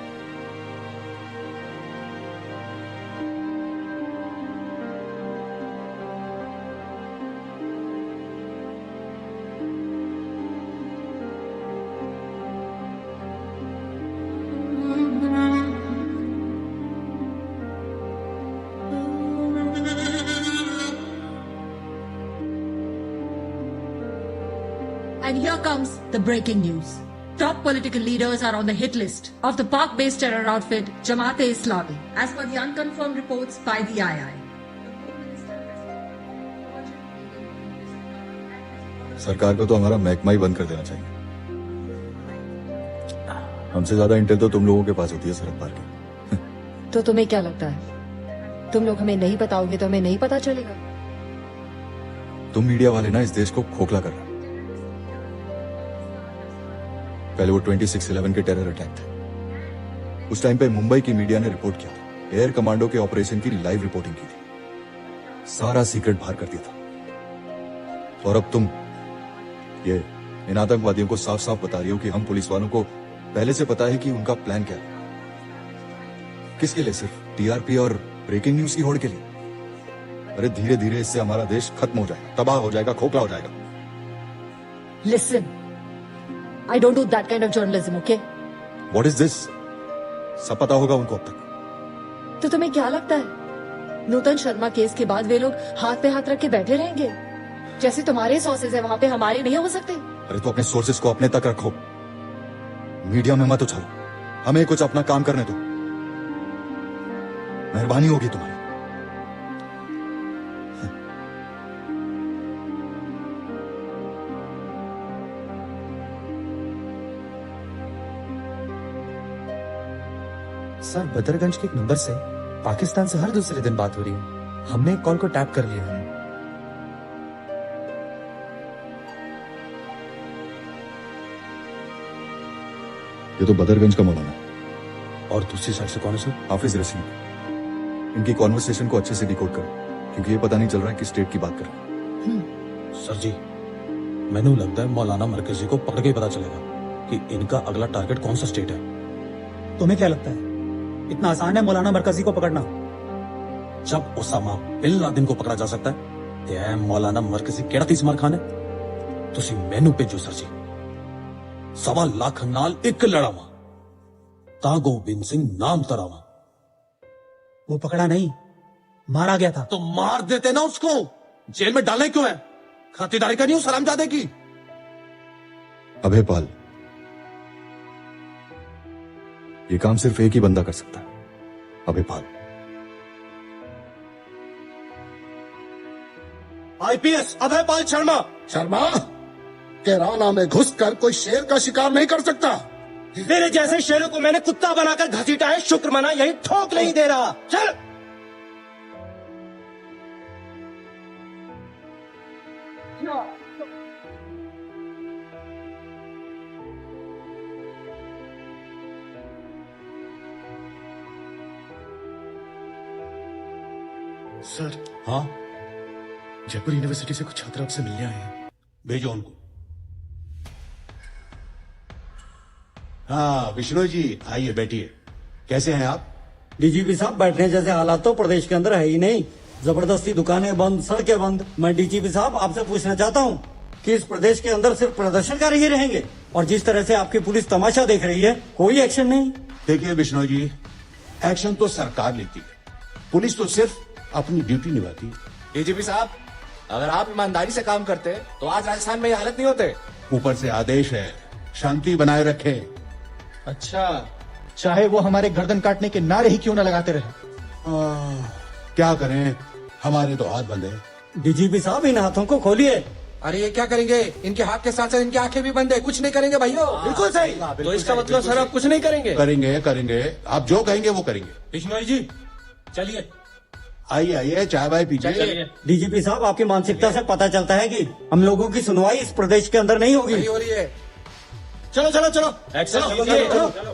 And here comes the breaking news. Top political leaders are on the hit list of the Pak-based terror outfit Jamaat-e-Islami, as per the unconfirmed reports by the II. सरकार को तो हमारा महकमा ही बंद कर देना चाहिए। हमसे ज्यादा इंटेल तो तुम लोगों के पास होती है शरद पार की। तो तुम्हें क्या लगता है, तुम लोग हमें नहीं बताओगे तो हमें नहीं पता चलेगा? तुम मीडिया वाले ना इस देश को खोखला कर रहे हो। पहले वो 26/11 के टेरर अटैक थे, उस टाइम पे मुंबई की मीडिया ने रिपोर्ट किया था, एयर कमांडो के ऑपरेशन की लाइव रिपोर्टिंग की थी, सारा सीक्रेट बाहर कर दिया था। और अब तुम ये इन आतंकवादियों को साफ साफ बता रही हो कि हम पुलिस वालों को पहले से पता है कि उनका प्लान क्या है। किसके लिए? सिर्फ टीआरपी और ब्रेकिंग न्यूज की होड़ के लिए? अरे धीरे धीरे इससे हमारा देश खत्म हो जाएगा, तबाह हो जाएगा, खोखला हो जाएगा। Listen, I don't do that kind of journalism, okay? What is this? सब पता होगा उनको अब तक। तो तुम्हें क्या लगता है, नूतन शर्मा केस के बाद वे लोग हाथ पे हाथ रख के बैठे रहेंगे? जैसे तुम्हारे सोर्सेज है वहां पे हमारे नहीं हो सकते? अरे तो अपने सोर्सेज को अपने तक रखो, मीडिया में मत उछालो, हमें कुछ अपना काम करने दो, मेहरबानी होगी तुम्हारी। सर, बदरगंज के एक नंबर से पाकिस्तान से हर दूसरे दिन बात हो रही है। हमने एक कॉल को टैप कर लिया है। ये तो बदरगंज का मौलाना है। और दूसरी साइड से कौन है सर? हाफिज रशीद। इनकी कॉन्वर्सेशन को अच्छे से डिकोड करो, क्योंकि ये पता नहीं चल रहा है कि स्टेट की बात कर रहे हैं। सर जी, मैंने लगता है मौलाना मरकजी को पकड़ के ही पता चलेगा कि इनका अगला टारगेट कौन सा स्टेट है। तुम्हें क्या लगता है इतना आसान है मौलाना मरकजी को पकड़ना? जब उसामा बिन लादेन को पकड़ा जा सकता है ते मौलाना मरकजी केड़ा तीस मार खाने? तुसी मैनू भेजो सर जी, 1.25 लाख नाल एक लड़ावा ता गोबिंद सिंह नाम तरावा। वो पकड़ा नहीं, मारा गया था। तो मार देते ना उसको, जेल में डालने क्यों है? खातिरदारी करनी हो सलामजादे की। अभय पाल, ये काम सिर्फ एक ही बंदा कर सकता है, अभय पाल। आईपीएस अभय पाल शर्मा। शर्मा, कैराना में घुसकर कोई शेर का शिकार नहीं कर सकता। मेरे जैसे शेरों को मैंने कुत्ता बनाकर घसीटा है, शुक्र मना यही ठोक नहीं दे रहा। चल। सर। हाँ, जयपुर यूनिवर्सिटी से कुछ छात्र आपसे मिलने आए हैं। भेजो उनको। हाँ विष्णु जी, आइए बैठिए। कैसे हैं आप? डीजीपी साहब, बैठने जैसे हालात तो प्रदेश के अंदर है ही नहीं। जबरदस्ती दुकानें बंद, सड़कें बंद। मैं डीजीपी साहब आपसे पूछना चाहता हूँ कि इस प्रदेश के अंदर सिर्फ प्रदर्शनकारी ही रहेंगे, और जिस तरह से आपकी पुलिस तमाशा देख रही है कोई एक्शन नहीं। देखिए विष्णु जी, एक्शन तो सरकार लेती है, पुलिस तो सिर्फ अपनी ड्यूटी निभाती है। डीजीपी साहब, अगर आप ईमानदारी से काम करते तो आज राजस्थान में ये हालत नहीं होते। ऊपर से आदेश है, शांति बनाए रखे। अच्छा, चाहे वो हमारे गर्दन काटने के नारे ही क्यों न लगाते रहे। क्या करें, हमारे तो हाथ बंद है। डीजीपी साहब, इन हाथों को खोलिए। अरे ये क्या करेंगे? इनके हाथ के साथ साथ इनकी आंखें भी बंद है, कुछ नहीं करेंगे भाइयों। बिल्कुल सही। तो इसका मतलब सर आप कुछ नहीं करेंगे? करेंगे, आप जो कहेंगे वो करेंगे। बिश्नोई जी चलिए। आइए आइए, चाय वाय पीजिए। डीजीपी साहब, आपकी मानसिकता से पता चलता है कि हम लोगों की सुनवाई इस प्रदेश के अंदर नहीं होगी। हो रही है। चलो चलो चलो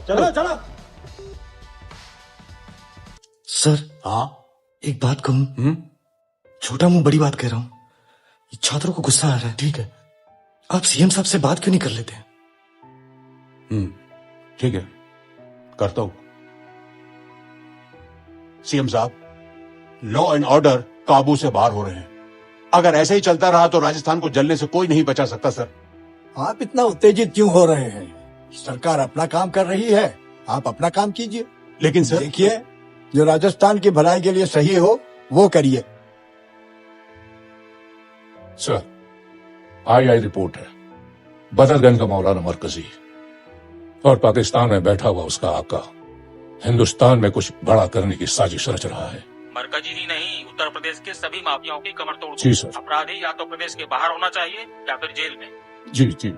चलो चलो। सर, हाँ, एक बात कहूँ? छोटा मुंह बड़ी बात कह रहा हूँ। छात्रों को गुस्सा आ रहा है। ठीक है, आप सीएम साहब से बात क्यों नहीं कर लेते? ठीक है, करता हूं। सीएम साहब, लॉ एंड ऑर्डर काबू से बाहर हो रहे हैं। अगर ऐसे ही चलता रहा तो राजस्थान को जलने से कोई नहीं बचा सकता सर। आप इतना उत्तेजित क्यों हो रहे हैं? सरकार अपना काम कर रही है, आप अपना काम कीजिए। लेकिन सर, देखिए, जो राजस्थान की भलाई के लिए सही हो वो करिए। सर, आई रिपोर्ट है, बदरगंज का मौलाना मरकजी और पाकिस्तान में बैठा हुआ उसका आका हिंदुस्तान में कुछ बड़ा करने की साजिश रच रहा है। मरकजी ही नहीं, उत्तर प्रदेश के सभी माफियाओं की कमर तोड़। जी सर। अपराधी या तो प्रदेश के बाहर होना चाहिए या फिर जेल में। जी जी।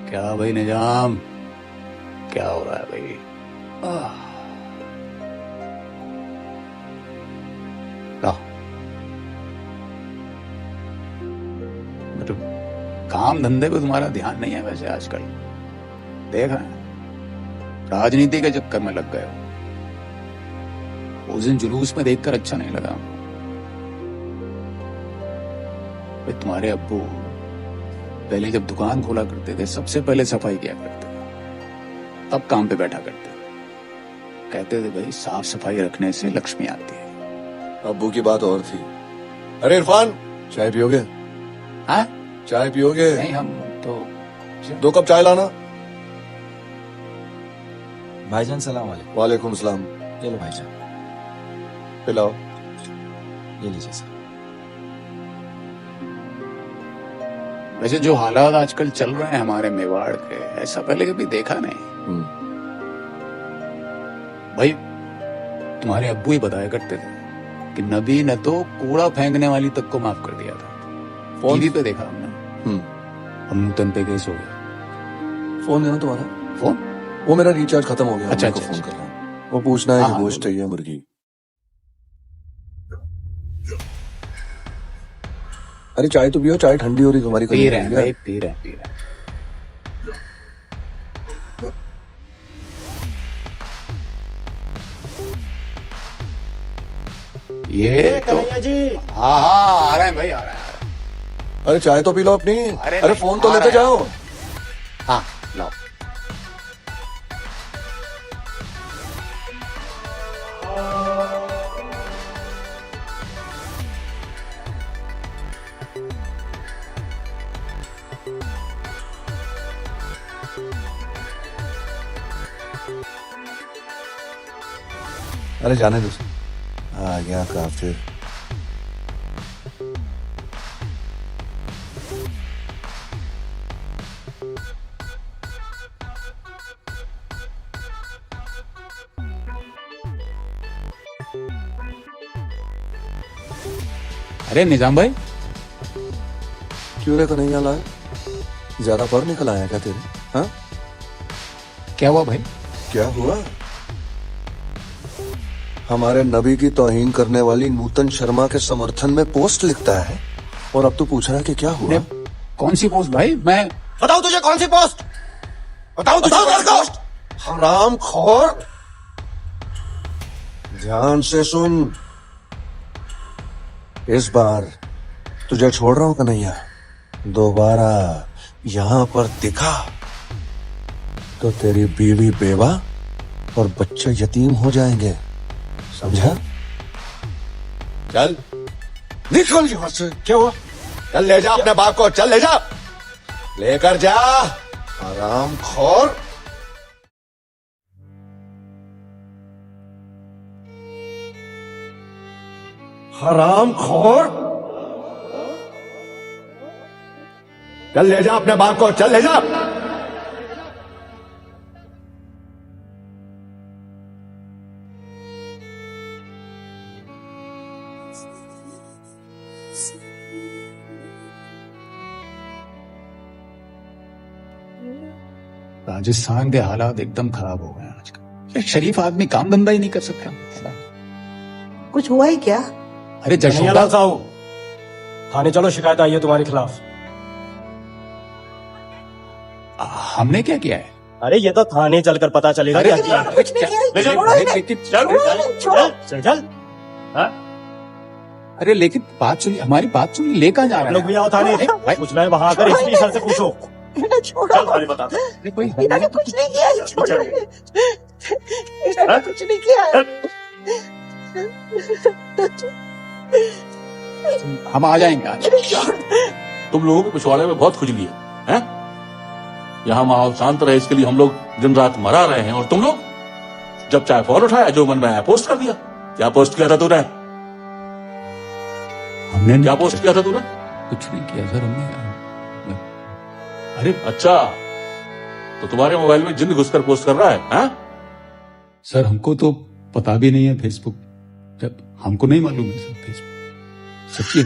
क्या भाई निजाम, क्या हो रहा है भाई? मतलब काम धंधे पे तुम्हारा ध्यान नहीं है वैसे आजकल, देख रहे हैं राजनीति के चक्कर में लग गए हो। उस दिन जुलूस में देखकर अच्छा नहीं लगा भाई। तुम्हारे अब्बू पहले जब दुकान खोला करते थे सबसे पहले सफाई किया करते थे, तब काम पे बैठा करते थे। कहते थे भाई साफ सफाई रखने से लक्ष्मी आती है। अब्बू की बात और थी। अरे इरफान, चाय पियोगे? हाँ, चाय पियोगे? नहीं, हम तो 2 कप चाय लाना। भाईजान सलाम वालेकुम। वालेकुम सलाम। ये लो भाईजान, पिलाओ। ये लीजिए सर। वैसे जो हालात आजकल चल रहे हैं हमारे मेवाड़ के, ऐसा पहले कभी देखा नहीं भाई। तुम्हारे अब्बू ही बताया करते थे कि नबी ने तो कूड़ा फेंकने वाली तक को माफ कर दिया था। टीवी पे देखा हमने। हम तन पे केस हो गया। फोन देना तुम्हारा। फोन? वो मेरा रिचार्ज खत्म हो गया। अच्छा, को अच्छा, फोन अच्छा। कर रहा हूँ। वो पूछना है कि गोश्त चाहिए मुर्गी। अरे चाय तो पियो, चाय ठंडी हो रही तुम्हारी। पी रहे हैं भाई, पी रहे हैं। ये तो जी, हाँ आ रहे हैं भाई, आ रहे हैं। अरे चाय तो पी लो अपनी। अरे फोन तो लेते जाओ। हाँ लो। अरे जाने दो, आ गया काफिर। अरे निजाम भाई, क्यों रे कन्हैया लाल, ज्यादा पढ़ निकल आया क्या तेरे? हाँ, क्या हुआ भाई? क्या हुआ? हमारे नबी की तौहीन करने वाली नूतन शर्मा के समर्थन में पोस्ट लिखता है और अब तू पूछ रहा है कि क्या हुआ? कौन सी पोस्ट भाई? मैं बताओ तुझे कौन सी पोस्ट? बताओ तुझे कौन सी पोस्ट? हराम खोर, ध्यान से सुन। इस बार तुझे छोड़ रहा हूं कन्हैया, दोबारा यहां पर दिखा तो तेरी बीवी बेवा और बच्चे यतीम हो जाएंगे, समझा? चल निकल यहां से। क्या हुआ? चल ले जा अपने बाप को, चल ले जा, लेकर जा हरामखोर। हरामखोर, चल ले जा अपने बाप को, चल ले जा। राजस्थान के हालात एकदम खराब हो गए आजकल। शरीफ आदमी काम धंधा ही नहीं कर सकता। कुछ हुआ ही क्या? अरे जशोदा साहू, थाने चलो, शिकायत आई है तुम्हारे खिलाफ। हमने क्या किया है? अरे ये तो थाने चलकर पता चलेगा क्या किया है। चल। अरे लेकिन बात सुनिए, हमारी बात सुनिए, लेकर जा रहे हैं। लोग भी आओ थाने, पूछना है वहां आकर एसपी सर से पूछो। चल थाने बता। इन्होंने कुछ नहीं किया, इन्होंने कुछ नहीं किया। हम आ जाएंगे आज। तुम लोगों को पिछवाड़े में बहुत खुजली है? यहाँ माहौल शांत रहे इसके लिए हम लोग दिन रात मरा रहे हैं, और तुम लोग जब चाहे फोन उठाया, जो मन में आया पोस्ट कर दिया। क्या पोस्ट किया था तूने? हमने क्या पोस्ट किया था तूने? कुछ नहीं किया सर, हमने। अरे अच्छा, तो तुम्हारे मोबाइल में जिन घुसकर पोस्ट कर रहा है? सर हमको तो पता भी नहीं है फेसबुक, जब हमको नहीं मालूम है सर फेसबुक, सच्ची।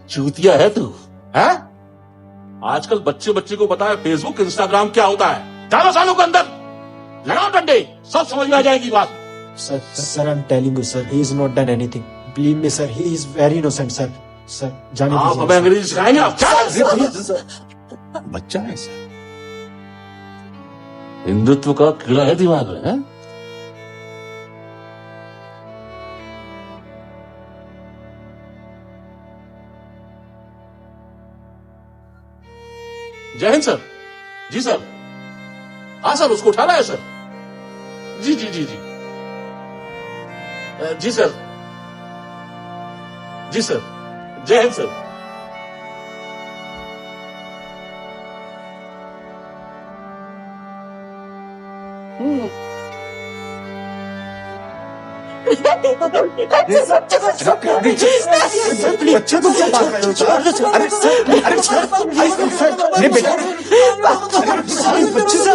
चूतिया है तू, है? आजकल बच्चे को पता है फेसबुक इंस्टाग्राम क्या होता है। डालो सालों के अंदर, लगाओ डंडे, सब समझ में आ जाएगी बात। Sir, I am telling you sir, he is not done anything. Believe me sir, he is very innocent sir. Sir जाने आप हमें अंग्रेजी सिखाएंगे आप? बच्चा है सर। हिंदुत्व का कीड़ा है दिमाग में, है? जय हिंद सर। जी सर। हाँ सर, उसको उठाना है सर। जी जी जी जी जी सर। जी सर, जय हिंद सर। बच्चे को क्या बात कर रहे हो? अरे सर, अरे बेटा, बच्चे से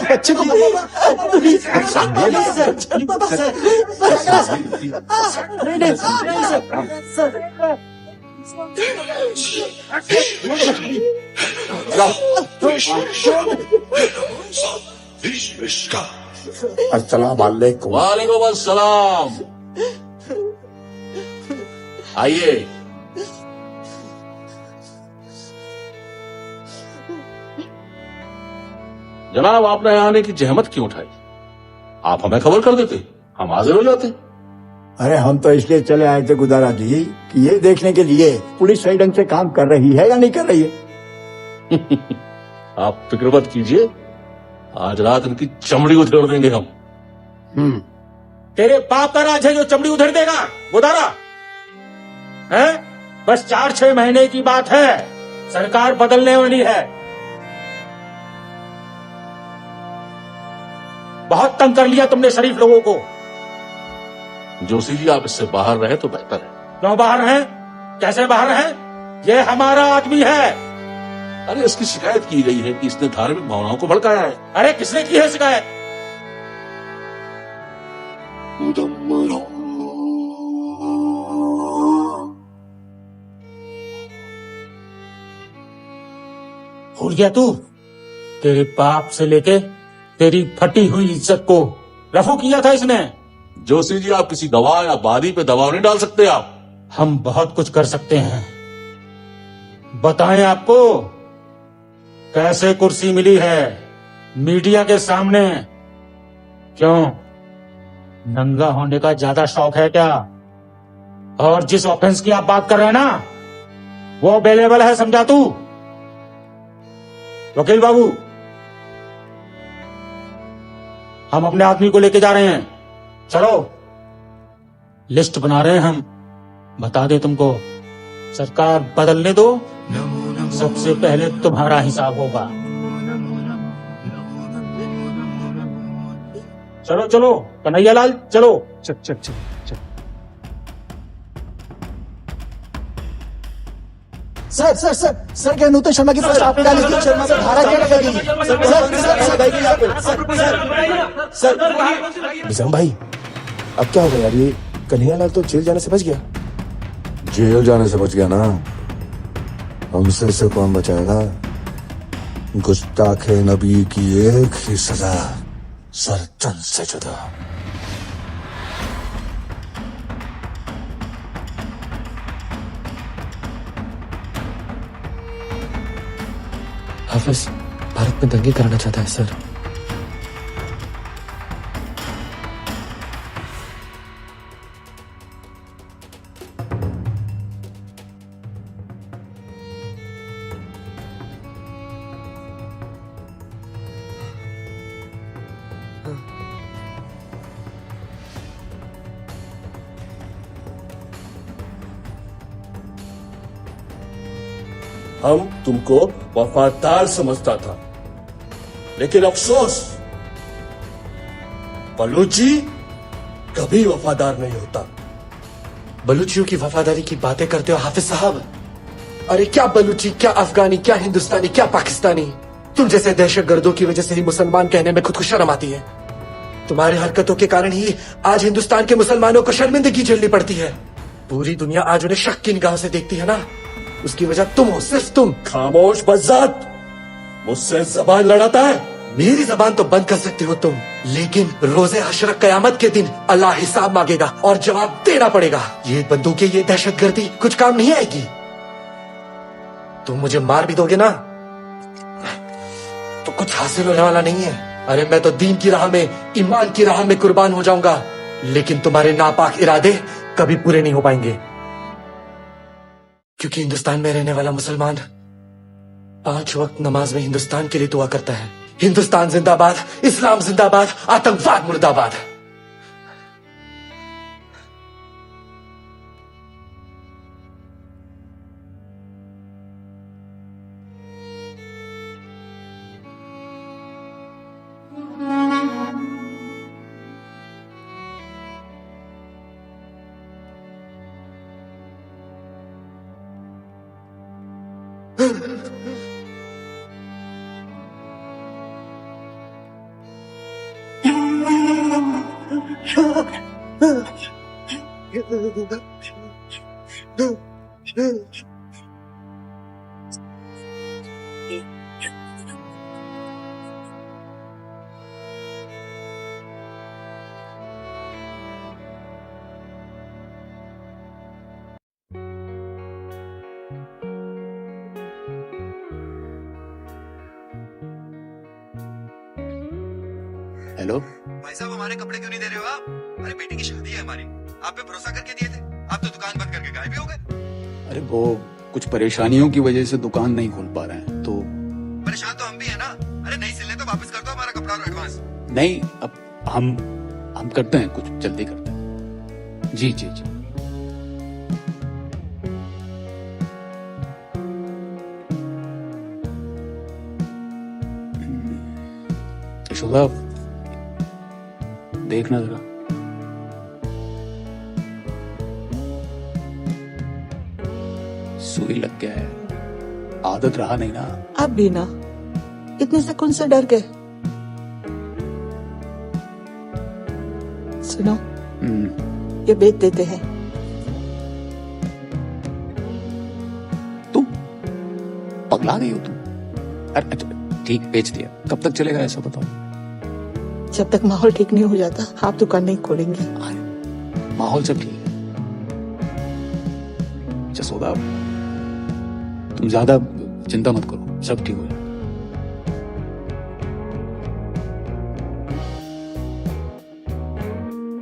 बच्चे को अस्सलाम वालेकुम। वालेकुम अस्सलाम। आइए। जनाब, आपने यहाँ आने की जहमत क्यों उठाई? आप हमें खबर कर देते, हम हाजिर हो जाते। अरे हम तो इसलिए चले आए थे गुदारा जी कि ये देखने के लिए पुलिस सही ढंग से काम कर रही है या नहीं कर रही है। आप फिक्र मत कीजिए, आज रात इनकी चमड़ी उधेड़ देंगे हम। तेरे बाप का राज है जो चमड़ी उधेड़ देगा गुदारा, है? बस 4-6 महीने की बात है, सरकार बदलने वाली है। बहुत तंग कर लिया तुमने शरीफ लोगों को। जोशी जी, आप इससे बाहर रहे तो बेहतर है। क्यों बाहर हैं? कैसे बाहर हैं? ये हमारा आदमी है। अरे इसकी शिकायत की गई है कि इसने धार्मिक भावनाओं को भड़काया है। अरे किसने की है शिकायत? भूल गया तू? तेरे बाप से लेके तेरी फटी हुई इज्जत को रफू किया था इसने। जोशी जी, आप किसी गवाह या वादी पे दबाव नहीं डाल सकते। आप हम बहुत कुछ कर सकते हैं, बताएं आपको कैसे कुर्सी मिली है मीडिया के सामने? क्यों नंगा होने का ज्यादा शौक है क्या? और जिस ऑफेंस की आप बात कर रहे हैं ना, वो अवेलेबल है, समझा तू? वकील बाबू, हम अपने आदमी को लेके जा रहे हैं, चलो। लिस्ट बना रहे हैं हम, बता दे तुमको। सरकार बदलने दो, सबसे पहले तुम्हारा हिसाब होगा। चलो चलो कन्हैया लाल, चलो। चल चल चल चल। सर सर सर सर क्या नूतन शर्मा की पोस्ट आप डाली थी? शर्मा पर धारा क्या लगेगी? सर निजाम भाई, अब क्या होगा यार? ये कन्हैया लाल तो जेल जाने से बच गया। जेल जाने से बच गया ना, हमसे से कौन बचाएगा? गुस्ताखे नबी की एक ही सजा, सर तन से जुदा। हाफिज भारत में दंगे कराना चाहता है सर। हम तुमको वफादार समझता था, लेकिन अफसोस, बलूची कभी वफादार नहीं होता। बलूचियों की वफादारी की बातें करते हो हाफिज साहब? अरे क्या बलूची, क्या अफगानी, क्या हिंदुस्तानी, क्या पाकिस्तानी, तुम जैसे दहशतगर्दों की वजह से ही मुसलमान कहने में खुद को शर्म आती है। तुम्हारी हरकतों के कारण ही आज हिंदुस्तान के मुसलमानों को शर्मिंदगी झेलनी पड़ती है। पूरी दुनिया आज उन्हें शक की निगाह से देखती है ना, उसकी वजह तुम हो, सिर्फ तुम। खामोश बज़ात, मुझसे जबान लड़ाता है? मेरी जबान तो बंद कर सकते हो तुम, लेकिन रोजे हशर कयामत के दिन अल्लाह हिसाब मांगेगा और जवाब देना पड़ेगा। ये बंदूकें, ये दहशतगर्दी कुछ काम नहीं आएगी। तुम मुझे मार भी दोगे ना तो कुछ हासिल होने वाला नहीं है। अरे मैं तो दीन की राह में, ईमान की राह में कुर्बान हो जाऊंगा, लेकिन तुम्हारे नापाक इरादे कभी पूरे नहीं हो पाएंगे। क्योंकि हिंदुस्तान में रहने वाला मुसलमान 5 वक्त नमाज में हिंदुस्तान के लिए दुआ करता है। हिंदुस्तान जिंदाबाद, इस्लाम जिंदाबाद, आतंकवाद मुर्दाबाद। हेलो भाई साहब, हमारे कपड़े क्यों नहीं दे रहे हो आप? अरे बेटी की शादी है हमारी, आप पे भरोसा करके दिए थे, आप तो दुकान बंद करके गायब ही हो गए। अरे वो कुछ परेशानियों की वजह से दुकान नहीं खोल पा रहे हैं, तो परेशान तो हम भी है ना। अरे नहीं सिलने तो वापस कर दो हमारा कपड़ा और एडवांस। नहीं, अब हम करते हैं, कुछ जल्दी करते हैं। जी जी जी। यशोदा, देखना जरा। सुई लग गया है, आदत रहा नहीं ना। अब भी ना, इतने सेकंड से डर गए। सुनो, ये बेच देते हैं। तुम पगला गई हो तुम? अरे अच्छा ठीक, बेच दिया। कब तक चलेगा ऐसा बताओ? जब तक माहौल ठीक नहीं हो जाता आप दुकान नहीं खोलेंगे। माहौल सब ठीक है। जसोदा, तुम ज्यादा चिंता मत करो, सब ठीक हो जाएगा।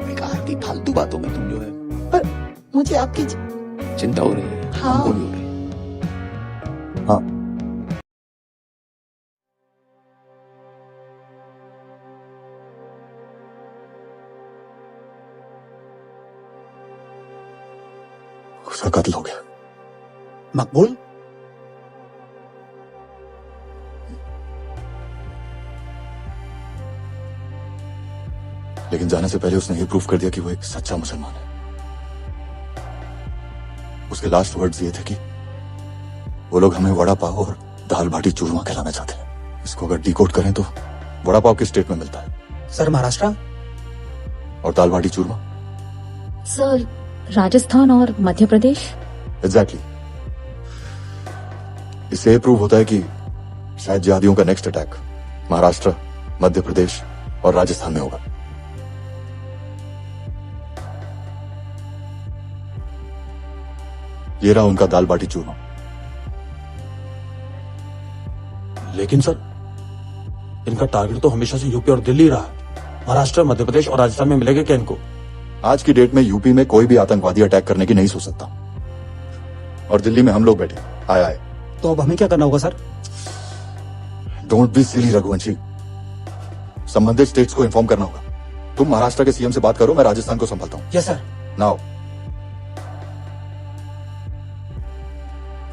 बेकार की फालतू बातों में तुम जो है, पर मुझे आपकी चिंता हो रही है। हाँ। हमको भी हो रही है। हाँ, उसका कत्ल हो गया। मकबूल? लेकिन जाने से पहले उसने ये प्रूफ कर दिया कि वो एक सच्चा मुसलमान है। उसके लास्ट वर्ड्स ये थे कि वो लोग हमें वड़ा पाव और दाल बाटी चूरमा खिलाना चाहते हैं। इसको अगर डिकोड करें तो वड़ा पाव किस स्टेट में मिलता है? सर महाराष्ट्र। और दाल बाटी चूरमा? सर राजस्थान और मध्य प्रदेश। एग्जैक्टली। इससे ये प्रूव होता है कि शायद जिहादियों का नेक्स्ट अटैक महाराष्ट्र, मध्य प्रदेश और राजस्थान में होगा। ये रहा उनका दाल बाटी चूरमा। लेकिन सर, इनका टारगेट तो हमेशा से यूपी और दिल्ली रहा है। महाराष्ट्र, मध्य प्रदेश और राजस्थान में मिलेगा क्या इनको? आज की डेट में यूपी में कोई भी आतंकवादी अटैक करने की नहीं सोच सकता, और दिल्ली में हम लोग बैठे आए। तो अब हमें क्या करना होगा sir? Don't be silly Raghuvanshi, संबंधित स्टेट्स को इन्फॉर्म करना होगा। तुम महाराष्ट्र के सीएम से बात करो, मैं राजस्थान को संभालता हूँ। Yes sir. नाउ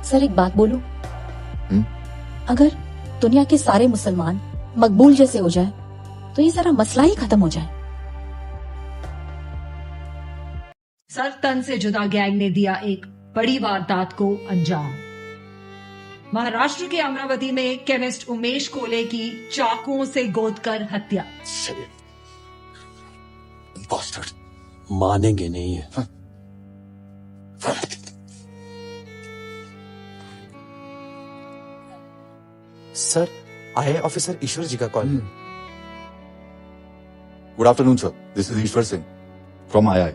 सर एक बात बोलूं? अगर दुनिया के सारे मुसलमान मकबूल जैसे हो जाए तो ये सारा मसला ही खत्म हो जाए। सर तन से जुदा गैंग ने दिया एक बड़ी वारदात को अंजाम। महाराष्ट्र के अमरावती में केमिस्ट उमेश कोले की चाकुओं से गोदकर हत्या। मानेंगे नहीं है। सर आए ऑफिसर ईश्वर जी का call. Good afternoon sir, this is Ishwar Singh from I.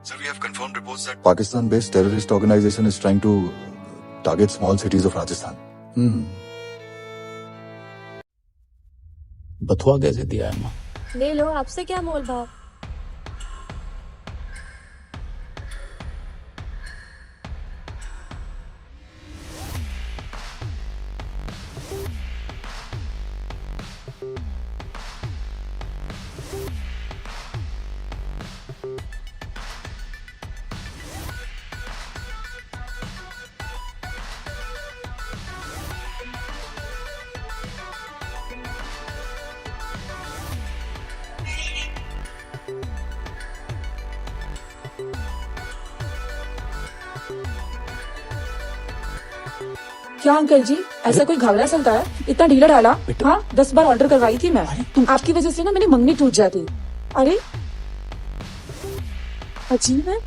Sir, we have confirmed reports that Pakistan-based terrorist organization is trying to target small cities of Rajasthan. बथुआ कैसे दिया है माँ? ले लो, आपसे क्या मोल भाव। क्या अंकल जी, ऐसा कोई घाघरा चलता है? इतना ढीला ढाला। हाँ 10 बार ऑर्डर करवाई थी मैं। आपकी वजह से ना मेरी मंगनी टूट जाती। अरे अजीब है।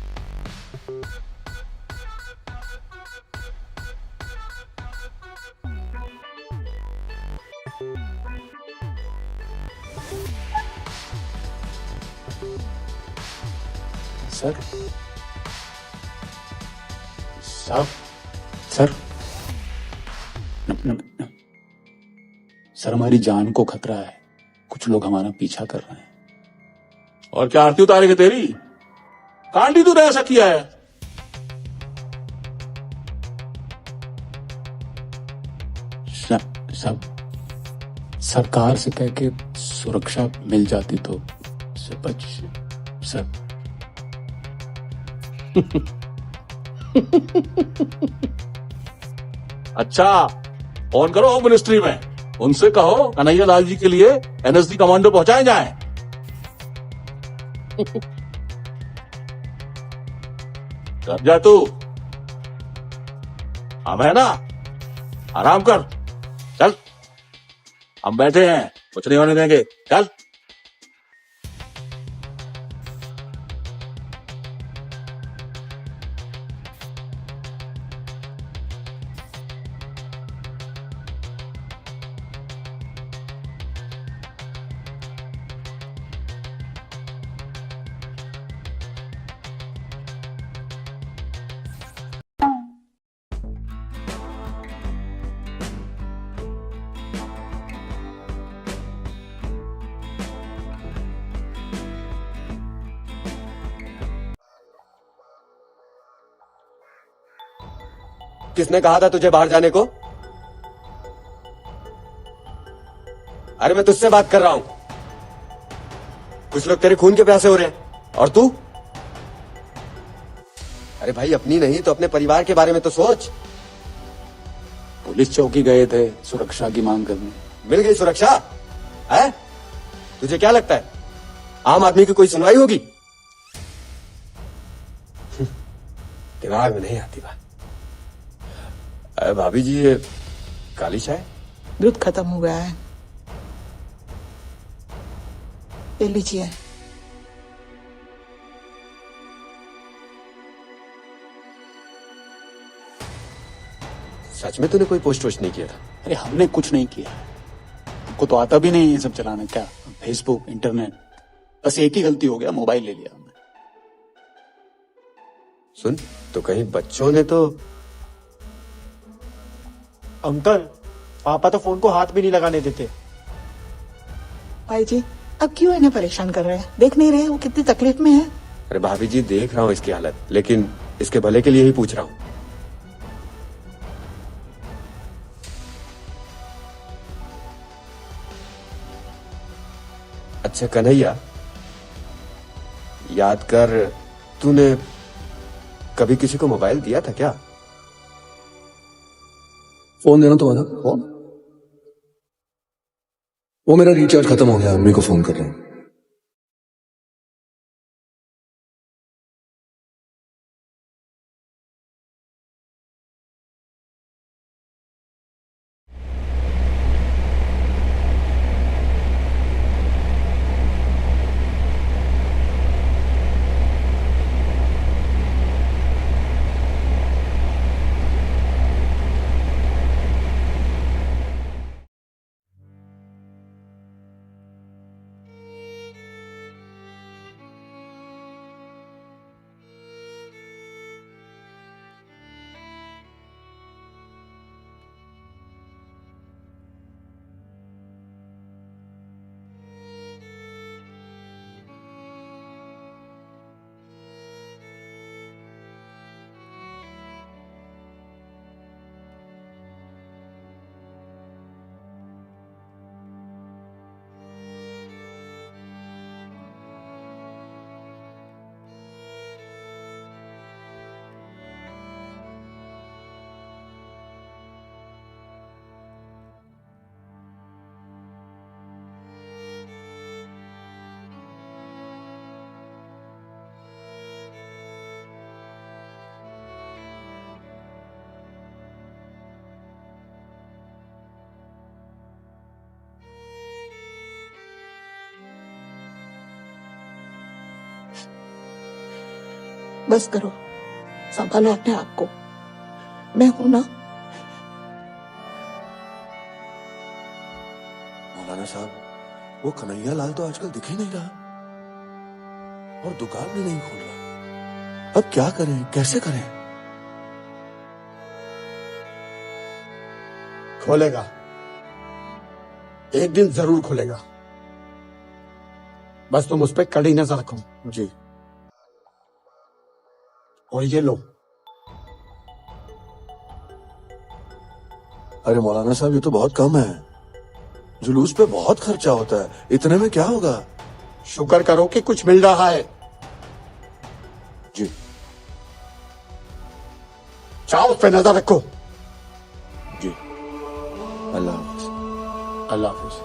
सर साहब, सर सर हमारी जान को खतरा है, कुछ लोग हमारा पीछा कर रहे हैं। और क्या आरती उतारेगी तेरी? कांडी तूने ऐसा किया है? सब सरकार से कह के सुरक्षा मिल जाती तो बच सर। अच्छा, फोन करो होम मिनिस्ट्री में, उनसे कहो कन्हैया लाल जी के लिए एनएसजी कमांडो पहुंचाए जाए। कर जा तू, अब है ना, आराम कर, चल हम बैठे हैं, कुछ नहीं होने देंगे, चल। किसने कहा था तुझे बाहर जाने को? अरे मैं तुझसे बात कर रहा हूं। कुछ लोग तेरे खून के प्यासे हो रहे हैं और तू? अरे भाई अपनी नहीं तो अपने परिवार के बारे में तो सोच। पुलिस चौकी गए थे सुरक्षा की मांग करने। मिल गई सुरक्षा है? तुझे क्या लगता है आम आदमी की कोई सुनवाई होगी? दिमाग में नहीं आती बात। अरे भाभी जी ये काली चाय? दूध खत्म हो गया है, ले लीजिए। सच में तूने कोई पोस्ट वोस्ट नहीं किया था? अरे हमने कुछ नहीं किया, हमको तो आता भी नहीं ये सब चलाना। क्या फेसबुक इंटरनेट, बस एक ही गलती हो गया, मोबाइल ले लिया हमने। सुन तो कहीं बच्चों ने तो। अंकल पापा तो फोन को हाथ भी नहीं लगाने देते। भाई जी अब क्यों इन्हें परेशान कर रहे हैं? देख नहीं रहे वो कितनी तकलीफ में है? अरे भाभी जी देख रहा हूं इसकी हालत, लेकिन इसके भले के लिए ही पूछ रहा हूं। अच्छा कन्हैया, याद कर, तूने कभी किसी को मोबाइल दिया था क्या? फोन देना तो आना। फोन? वो मेरा रिचार्ज खत्म हो गया, अम्मी को फोन कर रहे हैं। बस करो, संभालो अपने आप को, मैं हूं ना। मौलाना साहब, वो कन्हैया लाल तो आजकल दिख ही नहीं रहा और दुकान भी नहीं खोल रहा। अब क्या करें, कैसे करें? खोलेगा, एक दिन जरूर खुलेगा। बस तुम उस पर कड़ी नजर रखो। जी। और ये लो। अरे मौलाना साहब, ये तो बहुत कम है। जुलूस पे बहुत खर्चा होता है, इतने में क्या होगा? शुक्र करो कि कुछ मिल रहा है। जी। चाहो उस पे नजर रखो। जी। अल्लाह हाफिज। अल्लाह हाफिज।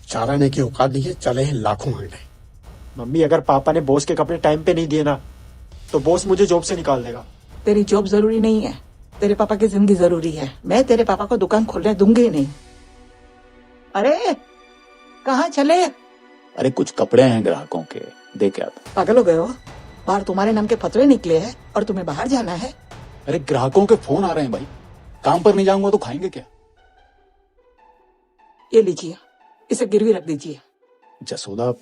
चाराने की औकात नहीं है, चले हैं लाखों अंडे। मम्मी अगर पापा ने बॉस के कपड़े टाइम पे नहीं दिए ना तो बॉस मुझे जॉब से निकाल देगा। तेरी जॉब जरूरी नहीं है, तेरे पापा की जिंदगी जरूरी है। मैं तेरे पापा को दुकान खोलने दूंगी नहीं। अरे कहाँ चले? अरे कुछ कपड़े हैं ग्राहकों के, दे के आता। पागल हो गए हो? बाहर तुम्हारे नाम के फतवे निकले हैं और तुम्हें बाहर जाना है? अरे ग्राहकों के फोन आ रहे हैं भाई, काम पर नहीं जाऊंगा तो खाएंगे क्या? ये लीजिए, इसे गिरवी रख दीजिए। जसोदा,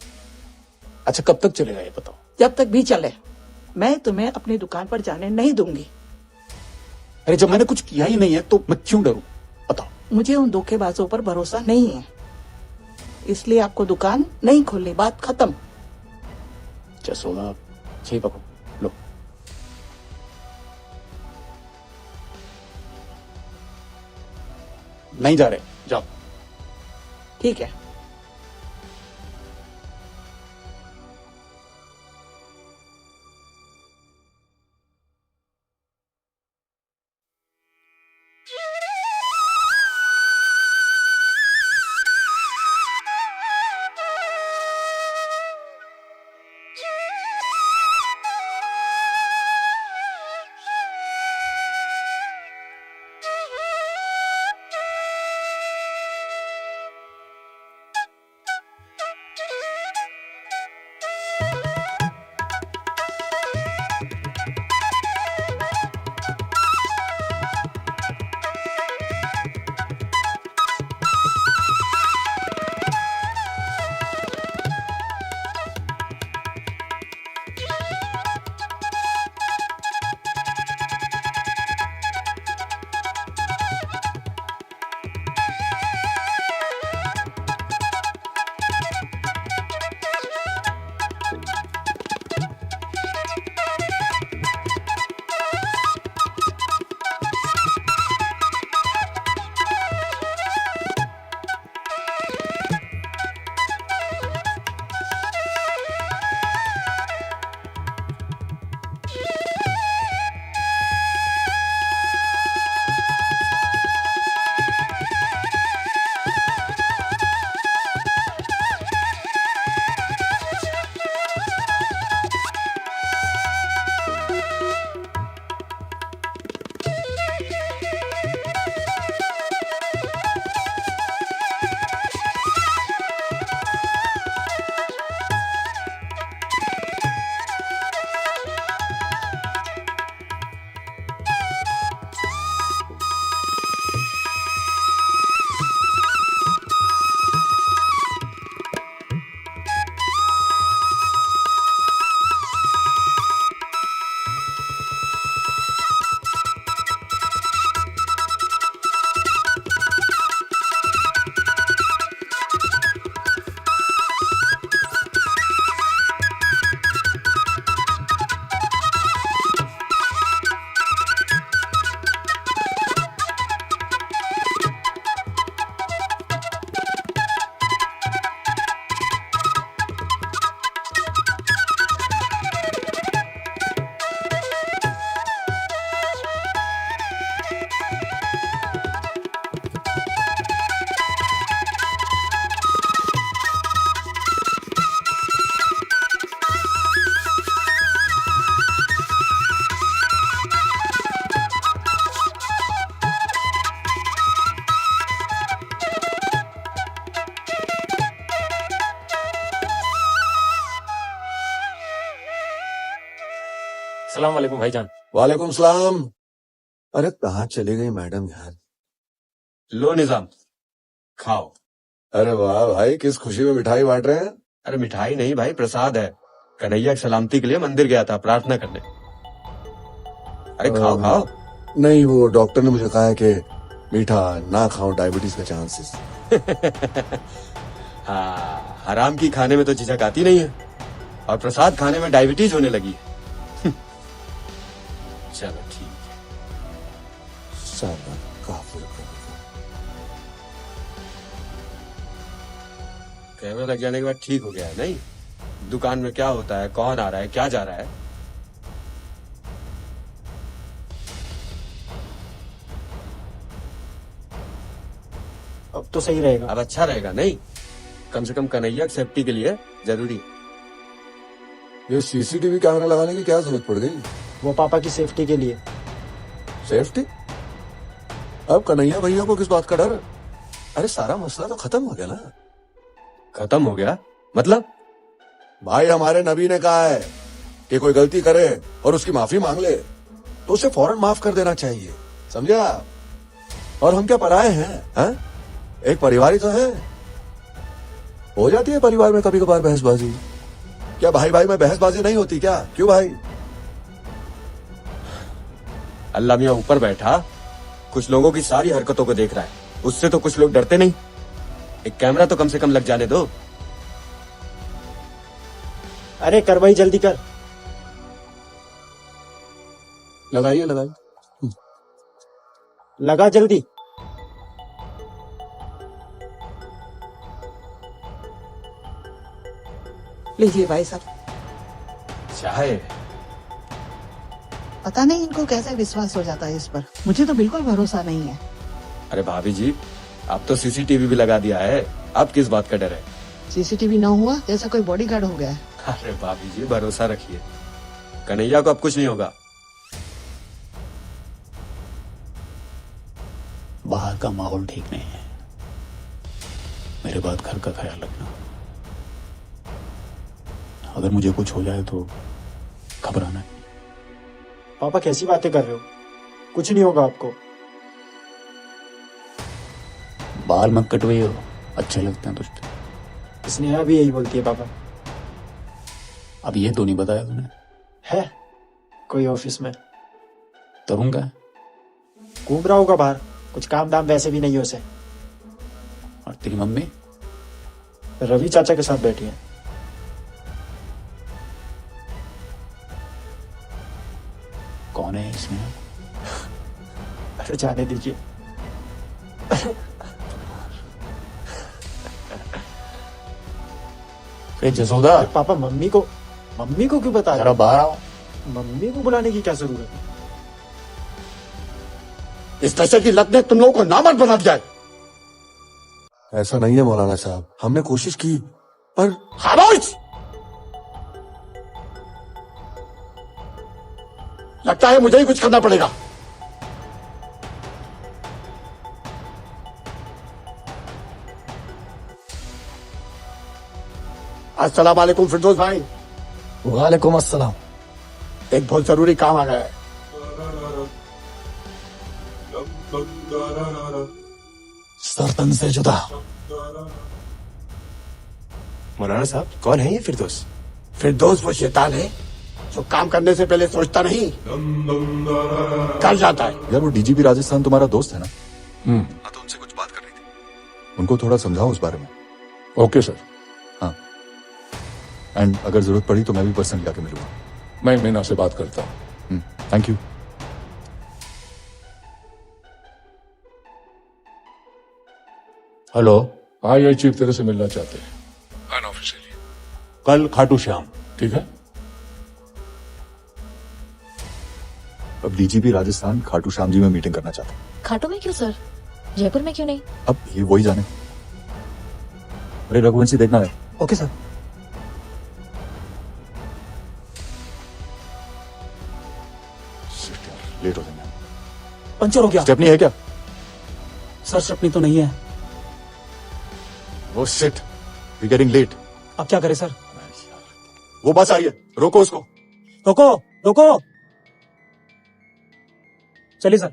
अच्छा कब तक चलेगा ये बताओ? जब तक भी चले, मैं तुम्हें अपनी दुकान पर जाने नहीं दूंगी। अरे जब मैंने कुछ किया ही नहीं है तो मैं क्यों डरूं? बताओ। मुझे उन धोखेबाजों पर भरोसा नहीं है, इसलिए आपको दुकान नहीं खोलनी, बात खत्म। जसोदा जी पापा, लो। नहीं जा रहे, जाओ। ठीक है। सलाम वालेकुम भाईजान। वालेकुम सलाम। अरे कहाँ चली गई मैडम यार? लो निजाम, खाओ। अरे वाह भाई, किस खुशी में मिठाई बांट रहे हैं? अरे मिठाई नहीं भाई, प्रसाद है। कन्हैया की सलामती के लिए मंदिर गया था प्रार्थना करने। अरे खाओ खाओ। नहीं, वो डॉक्टर ने मुझे कहा है कि मीठा ना खाओ, डायबिटीज का चांसेस। हाँ, हराम की खाने में तो झिझक आती नहीं है, और प्रसाद खाने में डायबिटीज होने लगी है। चलो ठीक है। साला काफिर कैमरा लग जाने के बाद ठीक हो गया है नहीं? दुकान में क्या होता है, कौन आ रहा है, क्या जा रहा है? अब तो सही रहेगा। अब अच्छा रहेगा नहीं? कम से कम कन्हैया की सेफ्टी के लिए जरूरी है। ये सीसीटीवी कैमरा लगाने की क्या जरूरत पड़ गई? वो पापा की सेफ्टी के लिए। सेफ्टी? अब कन्हैया भैया को किस बात का डर? अरे सारा मसला तो खत्म हो गया ना। खत्म हो गया मतलब? भाई हमारे नबी ने कहा है कि कोई गलती करे और उसकी माफी मांग ले तो उसे फौरन माफ कर देना चाहिए, समझा? और हम क्या पराए हैं, हैं? एक परिवार ही तो है। हो जाती है परिवार में कभी कभार बहसबाजी। क्या भाई भाई में बहसबाजी नहीं होती क्या? क्यों भाई? अल्लाह मियां ऊपर बैठा कुछ लोगों की सारी हरकतों को देख रहा है, उससे तो कुछ लोग डरते नहीं। एक कैमरा तो कम से कम लग जाने दो। अरे कर भाई, जल्दी कर। लगाइए लगाइए। लगा जल्दी। लीजिए भाई साहब। चाय। पता नहीं इनको कैसे विश्वास हो जाता है इस पर, मुझे तो बिल्कुल भरोसा नहीं है। अरे भाभी जी, आप तो सीसीटीवी भी लगा दिया है, अब किस बात का डर है? सीसीटीवी ना हुआ जैसा कोई बॉडीगार्ड हो गया है। अरे भाभी जी, भरोसा रखिए, कन्हैया को अब कुछ नहीं होगा। बाहर का माहौल ठीक नहीं है, मेरे बाद घर का ख्याल रखना। अगर मुझे कुछ हो जाए तो घबराना। पापा कैसी बातें कर रहे हो? कुछ नहीं होगा आपको। बाल मत कटवाइए, अच्छे लगते हैं तुझे। स्नेहा भी यही बोलती है पापा। अब ये तो नहीं बताया तूने। है कोई ऑफिस में तरुण का है? घूम रहा होगा बाहर, कुछ काम दाम वैसे भी नहीं है उसे। और तेरी मम्मी? रवि चाचा के साथ बैठी है। कौन है इसमें? अरे जाने दीजिए। जसोदा, पापा मम्मी को क्यों बता रहे? जरा बाहर आओ। मम्मी को बुलाने की क्या जरूरत है? इस नशे की लत ने तुम लोगों को नामर्द बना दिया है। ऐसा नहीं है मौलाना साहब, हमने कोशिश की पर। खामोश! लगता है मुझे ही कुछ करना पड़ेगा। अस्सलाम वालेकुम फिरदौस भाई। वालेकुम अस्सलाम। एक बहुत जरूरी काम आ गया है। सरतन से जुदा। मौलाना साहब, कौन है ये फिरदौस? फिरदौस वो शैतान है जो काम करने से पहले सोचता नहीं, कर जाता है। यार वो डीजीपी राजस्थान तुम्हारा दोस्त है ना? हाँ, तो उनसे कुछ बात करनी थी, उनको थोड़ा समझाओ उस बारे में। Okay sir. हाँ, एंड अगर जरूरत पड़ी तो मैं भी पर्सनली आके मिलूंगा। मैं मीना से बात करता हूँ। Thank you. Hello, I chief तेरे से मिलना चाहते हैं अनऑफिशियली। कल खाटू श्याम। ठीक है। अब डीजीपी राजस्थान खाटू श्याम जी में मीटिंग करना चाहता है। खाटू में क्यों सर? जयपुर में क्यों नहीं? अब ये वही जाने। अरे रघुवंशी देखना है। Okay sir. लेट हो जाएंगे। पंचर हो गया। स्टेपनी है क्या? सर स्टेपनी तो नहीं है। वो शिट, वी गेटिंग लेट। अब क्या करें सर? वो बस आई है, रोको उसको। रोको रोको। चलिए सर।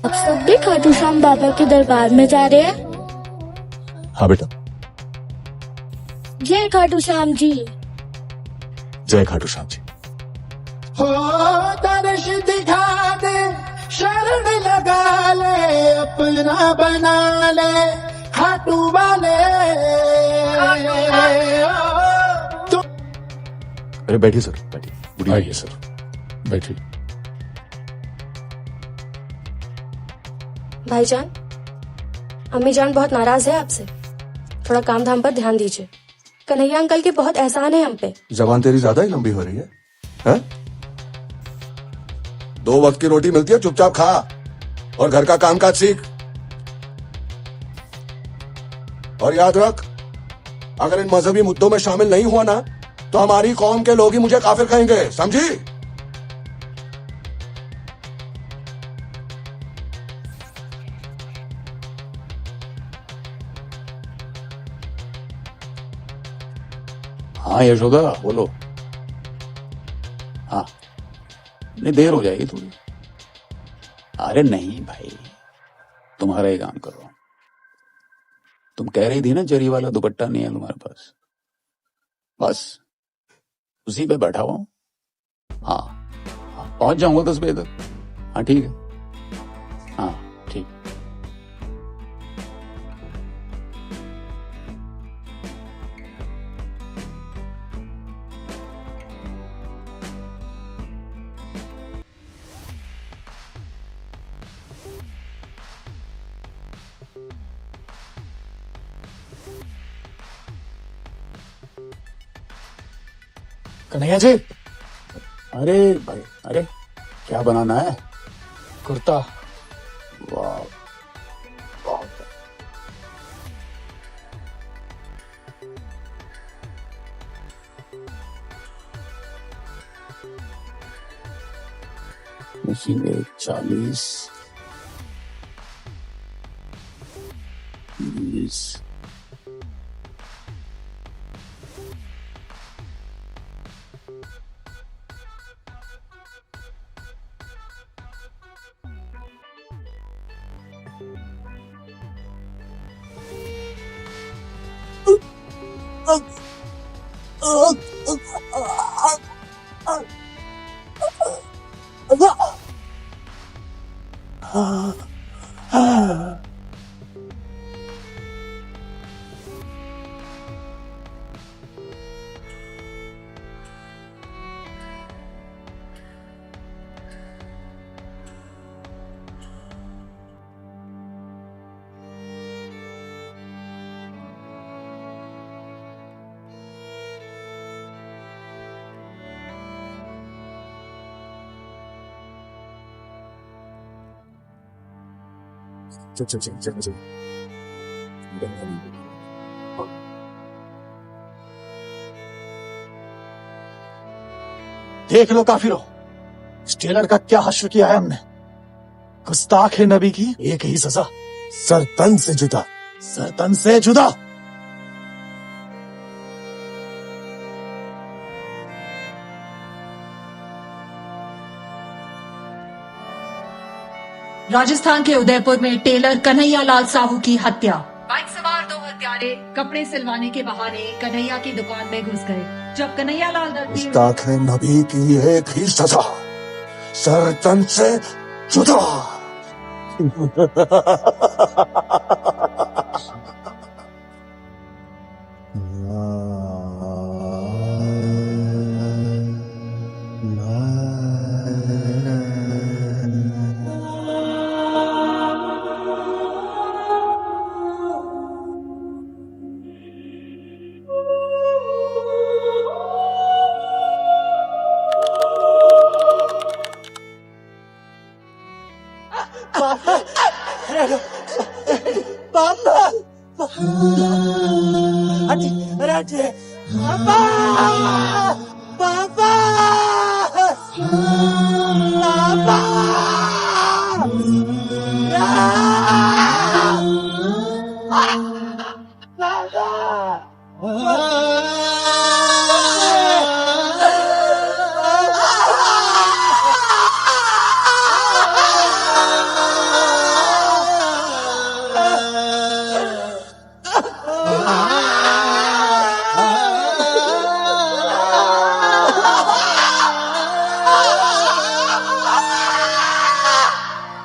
अब सब भी खाटू श्याम बाबा के दरबार में जा रहे हैं। हाँ बेटा। जय खाटू श्याम जी। जय खाटू श्याम जी। हो दर्श दिखा दे, शरण लगा ले, अपना बना ले खाटू वाले। अरे बैठिए सर, बैठिए। आइए सर, बैठिए। भाईजान, अम्मी जान बहुत नाराज है आपसे, थोड़ा काम धाम पर ध्यान दीजिए। कन्हैया अंकल के बहुत एहसान है हम पे। जबान तेरी ज्यादा ही लंबी हो रही है, हैं? 2 वक्त की रोटी मिलती है, चुपचाप खा और घर का कामकाज सीख। और याद रख, अगर इन मजहबी मुद्दों में शामिल नहीं हुआ ना तो हमारी कौम के लोग ही मुझे काफिर कहेंगे, समझी? हाँ यशोदा बोलो। हाँ, नहीं देर हो जाएगी थोड़ी। अरे नहीं भाई, तुम्हारा ही काम करो। तुम कह रही थी ना जरी वाला दुपट्टा नहीं है तुम्हारे पास, बस उसी पे बैठा हुआ हूं। हाँ, पहुंच जाऊंगा 10 बजे तक। हाँ ठीक है। हाँ ठीक। कन्हैया जी, अरे भाई, अरे क्या बनाना है? कुर्ता। वाह वाह। मशीन 40 20। चल। देख लो काफिरों, इस टेलर का क्या हश्र किया है हमने। गुस्ताख है नबी की एक ही सजा, सरतन से जुदा। सरतन से जुदा। राजस्थान के उदयपुर में टेलर कन्हैया लाल साहू की हत्या। बाइक सवार 2 हत्यारे कपड़े सिलवाने के बहाने कन्हैया की दुकान में घुस गए। जब कन्हैया लाल गुस्ताख है नबी की एक ही सजा, सरतन से जुदा।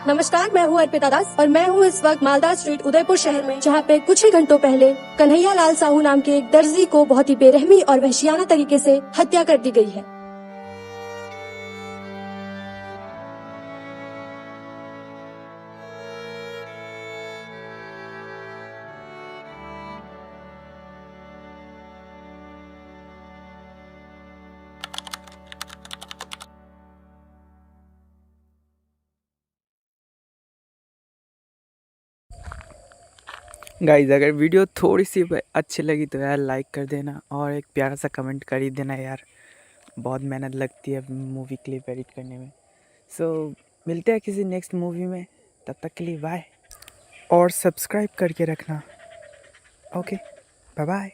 नमस्कार, मैं हूँ अर्पिता दास और मैं हूँ इस वक्त मालदा स्ट्रीट उदयपुर शहर में, जहाँ पे कुछ ही घंटों पहले कन्हैया लाल साहू नाम के एक दर्जी को बहुत ही बेरहमी और वहशियाना तरीके से हत्या कर दी गई है। गाइज, अगर वीडियो थोड़ी सी अच्छी लगी तो यार लाइक कर देना और एक प्यारा सा कमेंट कर ही देना यार। बहुत मेहनत लगती है मूवी क्लिप एडिट करने में। सो मिलते हैं किसी नेक्स्ट मूवी में, तब तक के लिए बाय और सब्सक्राइब करके रखना। Okay, bye bye.